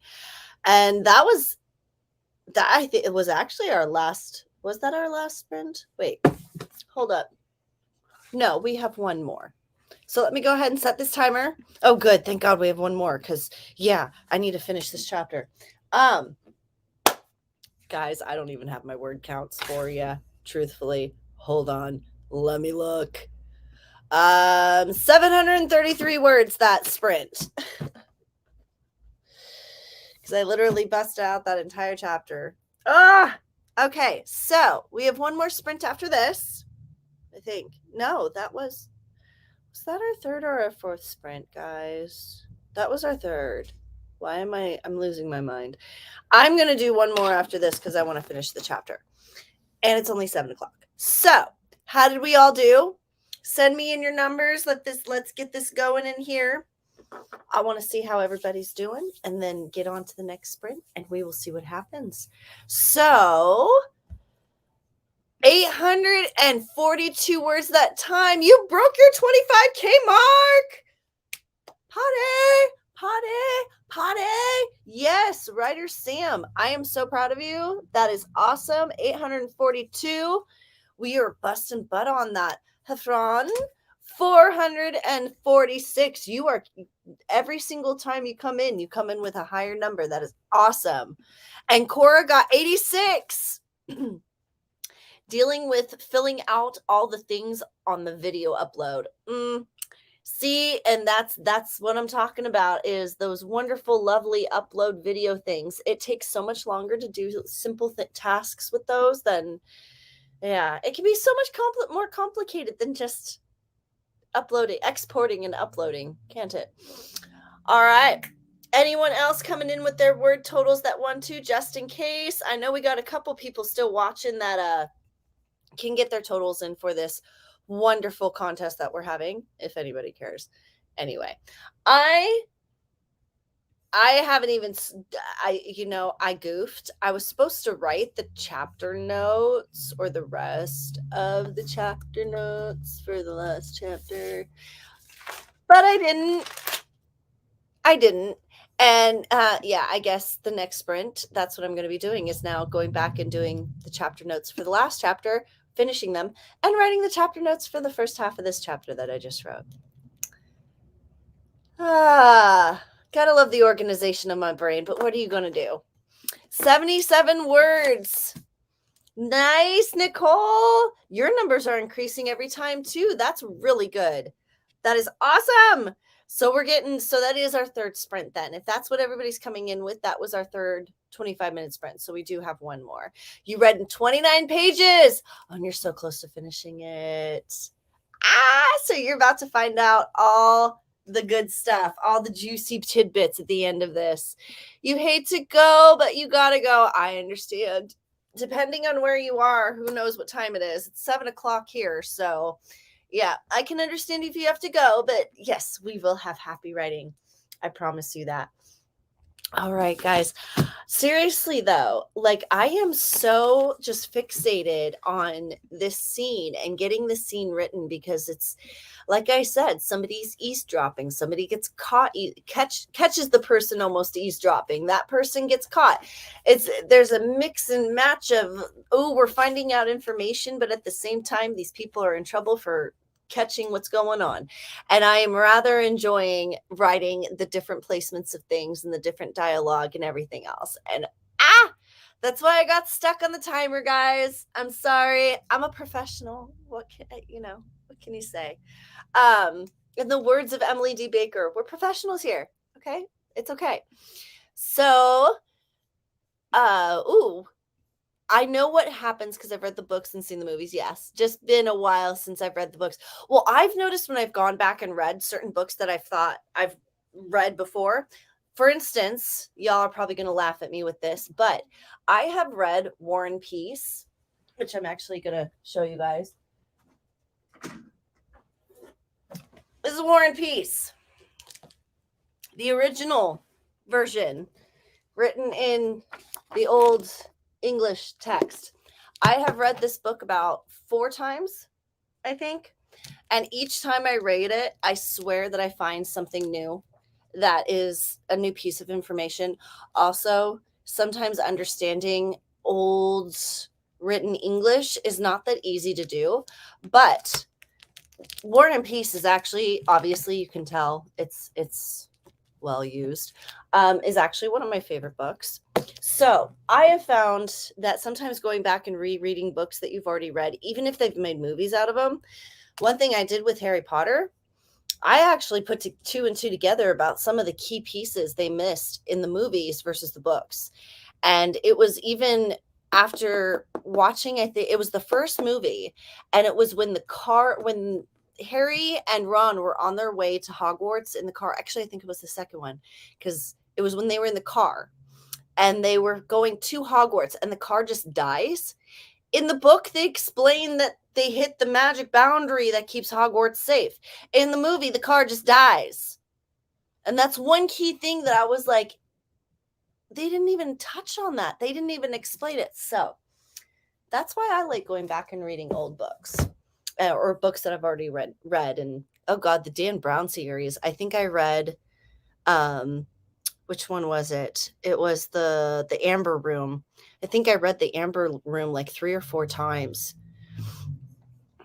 And that I think it was actually our last, was that our last sprint? Wait, hold up. No, we have one more. So let me go ahead and set this timer. Oh, good. Thank God we have one more because, yeah, I need to finish this chapter. Guys, I don't even have my word counts for you, truthfully. Hold on. Let me look. 733 words that sprint. Because I literally busted out that entire chapter. Okay, so we have one more sprint after this, I think. No, was that our third or our fourth sprint, guys? That was our third. Why am I'm losing my mind. I'm going to do one more after this because I want to finish the chapter. And it's only 7 o'clock. So, how did we all do? Send me in your numbers. Let's get this going in here. I want to see how everybody's doing and then get on to the next sprint and we will see what happens. So, 842 words that time. You broke your 25K mark. Potty. Yes, writer Sam. I am so proud of you. That is awesome. 842. We are busting butt on that. Heffron, 446. You are, every single time you come in with a higher number. That is awesome. And Cora got 86. Dealing with filling out all the things on the video upload. See, and that's what I'm talking about, is those wonderful, lovely upload video things. It takes so much longer to do simple tasks with those than, yeah, it can be so much more complicated than just exporting and uploading, can't it? All right. Anyone else coming in with their word totals that want to, just in case? I know we got a couple people still watching that can get their totals in for this wonderful contest that we're having, if anybody cares. Anyway, I haven't even, I goofed. I was supposed to write the chapter notes or the rest of the chapter notes for the last chapter, but I didn't. And yeah, I guess the next sprint, that's what I'm going to be doing, is now going back and doing the chapter notes for the last chapter, finishing them, and writing the chapter notes for the first half of this chapter that I just wrote. Gotta love the organization of my brain, but what are you going to do? 77 words. Nice, Nicole. Your numbers are increasing every time too. That's really good. That is awesome. So that is our third sprint then. If that's what everybody's coming in with, that was our third 25-minute sprint. So we do have one more. You read in 29 pages. Oh, and you're so close to finishing it. So you're about to find out all the good stuff, all the juicy tidbits at the end of this. You hate to go, but you gotta go. I understand. Depending on where you are, who knows what time it is. It's 7 o'clock here. So yeah, I can understand if you have to go, but yes, we will have happy writing. I promise you that. All right, guys. Seriously, though, like, I am so just fixated on this scene and getting the scene written because it's, like I said, somebody's eavesdropping. Somebody gets caught, catches the person almost eavesdropping. That person gets caught. There's a mix and match of, we're finding out information, but at the same time, these people are in trouble for catching what's going on. And I am rather enjoying writing the different placements of things and the different dialogue and everything else. And that's why I got stuck on the timer, guys. I'm sorry. I'm a professional. What can you say? In the words of Emily D. Baker, we're professionals here. Okay. It's okay. So, I know what happens because I've read the books and seen the movies. Yes. Just been a while since I've read the books. Well, I've noticed when I've gone back and read certain books that I've thought I've read before. For instance, y'all are probably going to laugh at me with this, but I have read War and Peace, which I'm actually going to show you guys. This is War and Peace, the original version. written in the old English text. I have read this book about 4 times, I think. And each time I read it, I swear that I find something new that is a new piece of information. Also, sometimes understanding old written English is not that easy to do, but War and Peace is actually, obviously you can tell it's well used, is actually one of my favorite books. So I have found that sometimes going back and rereading books that you've already read, even if they've made movies out of them, one thing I did with Harry Potter, I actually put 2 and 2 together about some of the key pieces they missed in the movies versus the books. And it was even after watching, I think it was the first movie, and it was when when Harry and Ron were on their way to Hogwarts in the car. Actually, I think it was the second one, because it was when they were in the car and they were going to Hogwarts and the car just dies. In the book, they explain that they hit the magic boundary that keeps Hogwarts safe. In the movie, the car just dies. And that's one key thing that I was like, they didn't even touch on that. They didn't even explain it. So that's why I like going back and reading old books or books that I've already read. And oh God, the Dan Brown series. I think I read, which one was it? It was the Amber Room. I think I read the Amber Room like 3 or 4 times.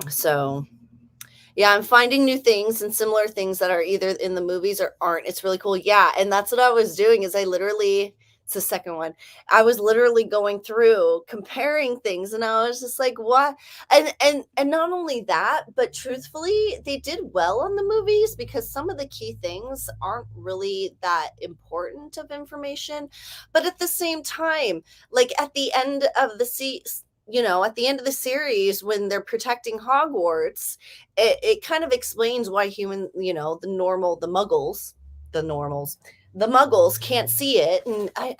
So yeah, I'm finding new things and similar things that are either in the movies or aren't. It's really cool. Yeah, and that's what I was doing is it's the second one. I was literally going through comparing things and I was just like, what? And not only that, but truthfully, they did well on the movies because some of the key things aren't really that important of information. But at the same time, like at the end of at the end of the series when they're protecting Hogwarts, it kind of explains why the muggles can't see it. And I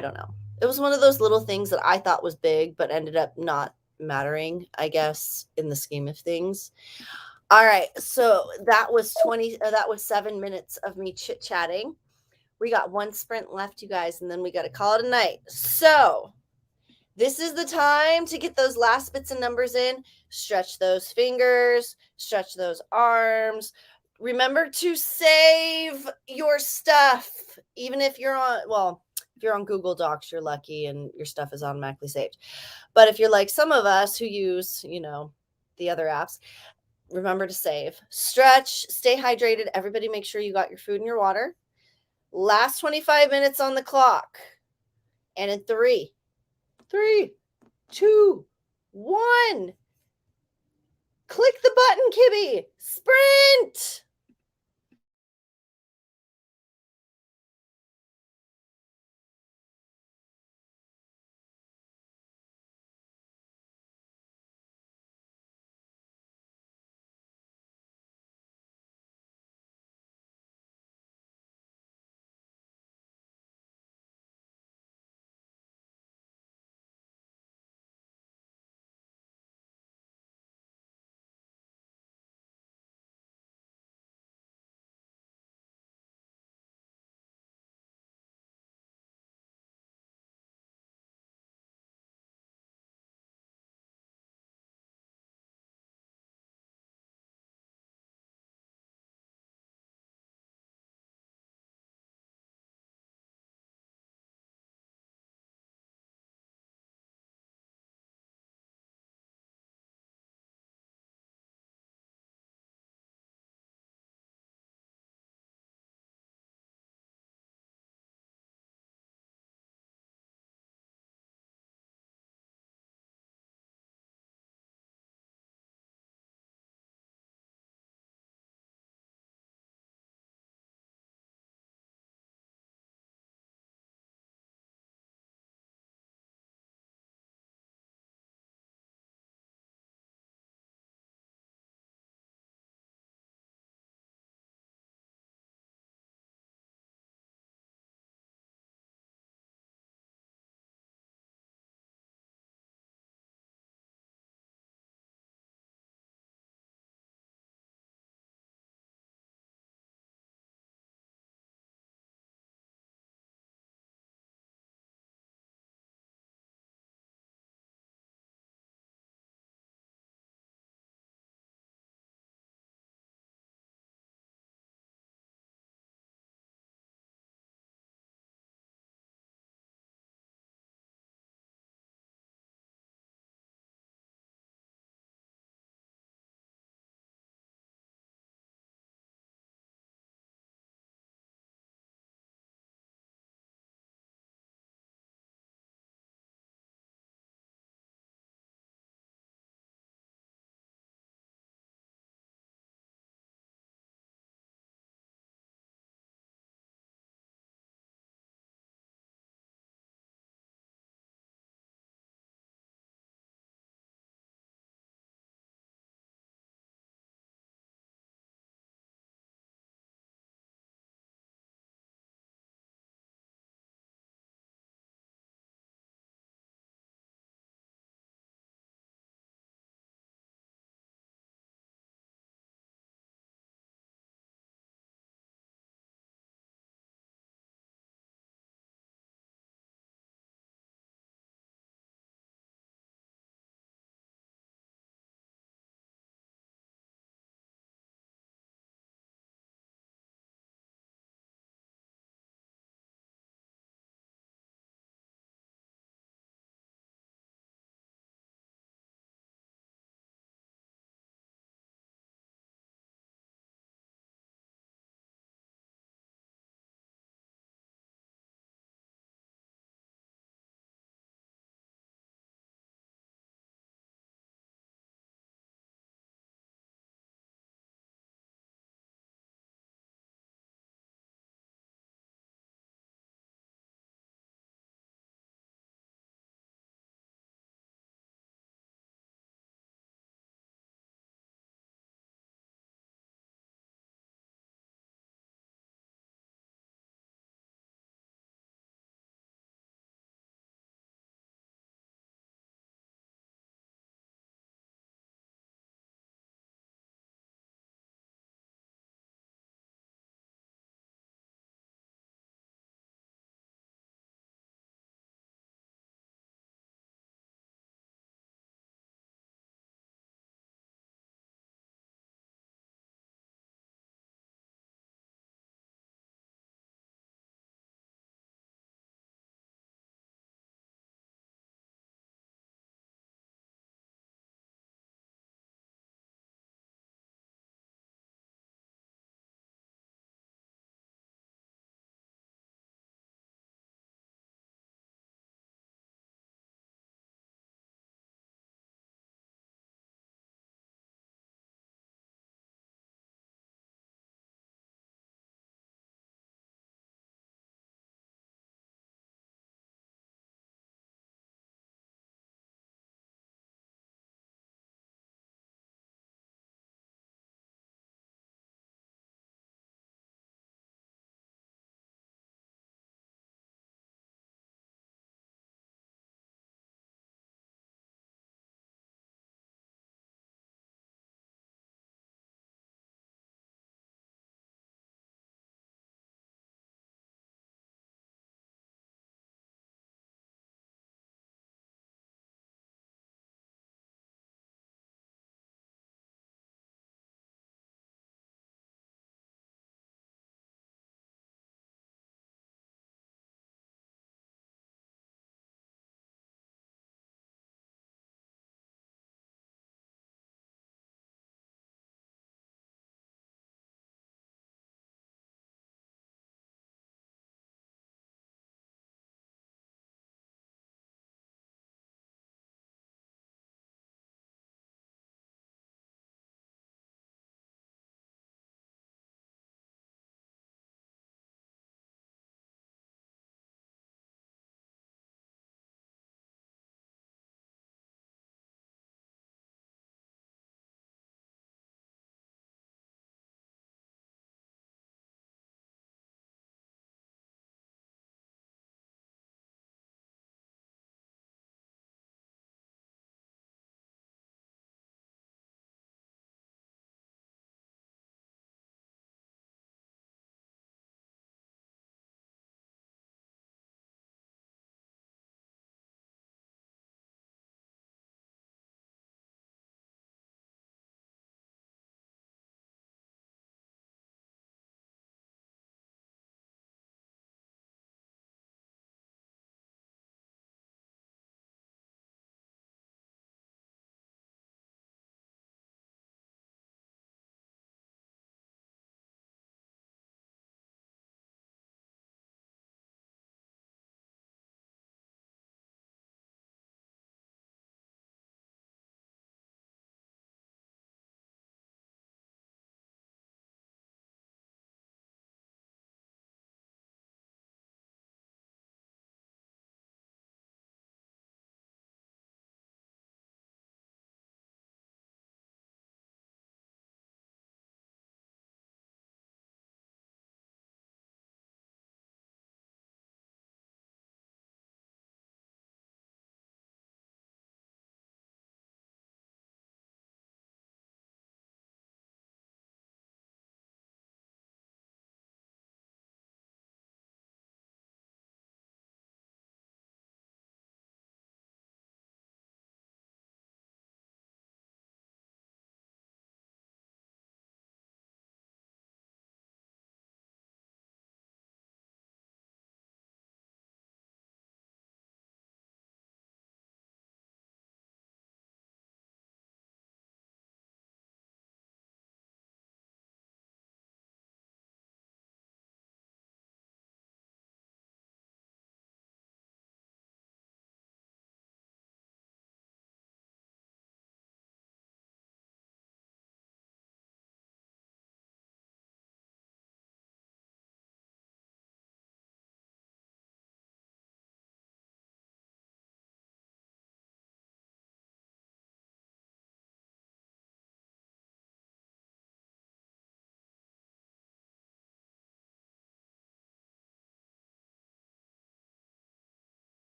don't know. It was one of those little things that I thought was big, but ended up not mattering, I guess, in the scheme of things. All right. So that was 7 minutes of me chit chatting. We got one sprint left, you guys, and then we got to call it a night. So this is the time to get those last bits and numbers in. Stretch those fingers, stretch those arms. Remember to save your stuff. Even if you're on Google Docs, you're lucky and your stuff is automatically saved. But if you're like some of us who use, the other apps, remember to save. Stretch, stay hydrated. Everybody make sure you got your food and your water. Last 25 minutes on the clock. And in 3, 2, 1. Click the button, Kibby. Sprint.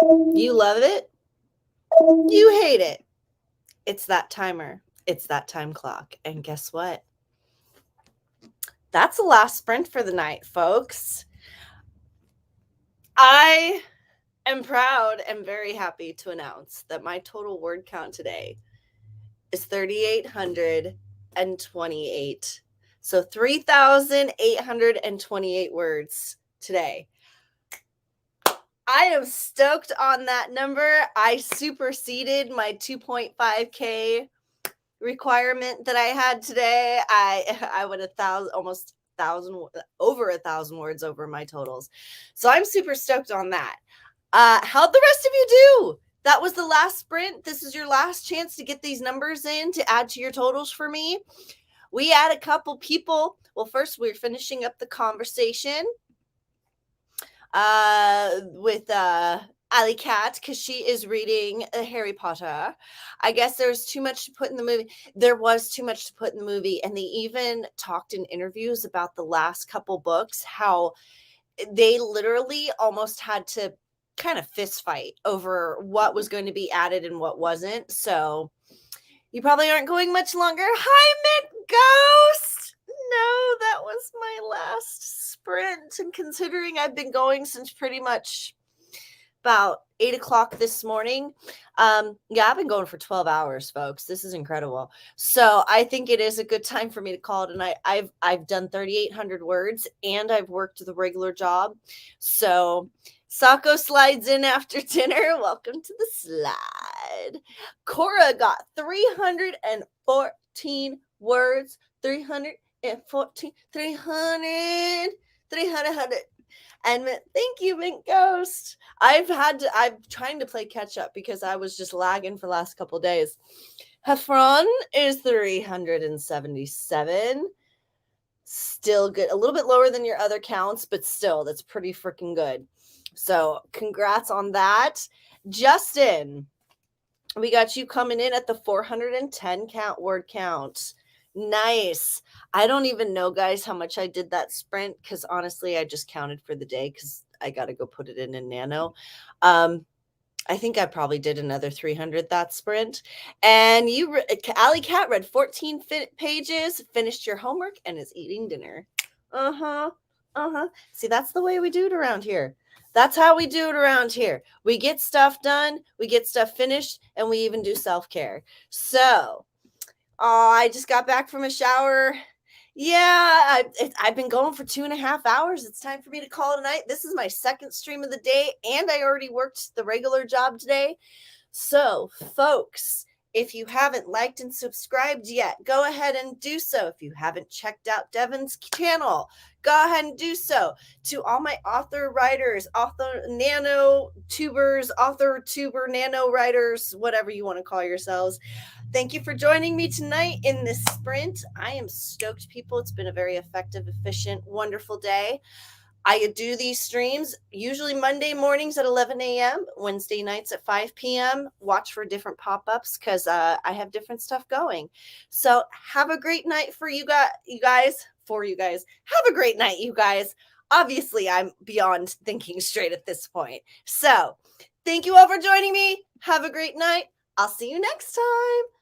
You love it. You hate it. It's that timer. It's that time clock. And guess what? That's the last sprint for the night, folks. I am proud and very happy to announce that my total word count today is 3,828. So 3,828 words today. I am stoked on that number. I superseded my 2.5K requirement that I had today. I went almost 1,000, over 1,000 words over my totals. So I'm super stoked on that. How'd the rest of you do? That was the last sprint. This is your last chance to get these numbers in to add to your totals for me. We had a couple people. Well, first we're finishing up the conversation with Alley Cat, because she is reading Harry Potter. I guess there's too much to put in the movie. There was too much to put in the movie, and they even talked in interviews about the last couple books, how they literally almost had to kind of fist fight over what was going to be added and what wasn't. So you probably aren't going much longer. Hi, Mint Ghost. No, that was my last sprint. And considering I've been going since pretty much about 8 o'clock this morning. Yeah, I've been going for 12 hours, folks. This is incredible. So I think it is a good time for me to call it. And I've done 3,800 words, and I've worked the regular job. So Sako slides in after dinner. Welcome to the slide. Cora got 314 words. 314, 300. And thank you, Mint Ghost. I'm trying to play catch up because I was just lagging for the last couple of days. Heffron is 377. Still good. A little bit lower than your other counts, but still, that's pretty freaking good. So congrats on that. Justin, we got you coming in at the 410 word count. Nice. I don't even know, guys, how much I did that sprint, because honestly, I just counted for the day because I got to go put it in Nano. I think I probably did another 300 that sprint. And Alley Cat read 14 pages, finished your homework, and is eating dinner. See, that's the way we do it around here. That's how we do it around here. We get stuff done, we get stuff finished, and we even do self-care. So I just got back from a shower. Yeah, I've been going for 2.5 hours. It's time for me to call it a night. This is my second stream of the day, and I already worked the regular job today. So, folks, if you haven't liked and subscribed yet, go ahead and do so. If you haven't checked out Devin's channel, go ahead and do so. To all my author writers, NaNoTubers, Authortuber, NaNoWriters, whatever you want to call yourselves, thank you for joining me tonight in this sprint. I am stoked, people. It's been a very effective, efficient, wonderful day. I do these streams usually Monday mornings at 11 a.m., Wednesday nights at 5 p.m. Watch for different pop-ups because I have different stuff going. So have a great night for you guys. Have a great night, you guys. Obviously, I'm beyond thinking straight at this point. So thank you all for joining me. Have a great night. I'll see you next time.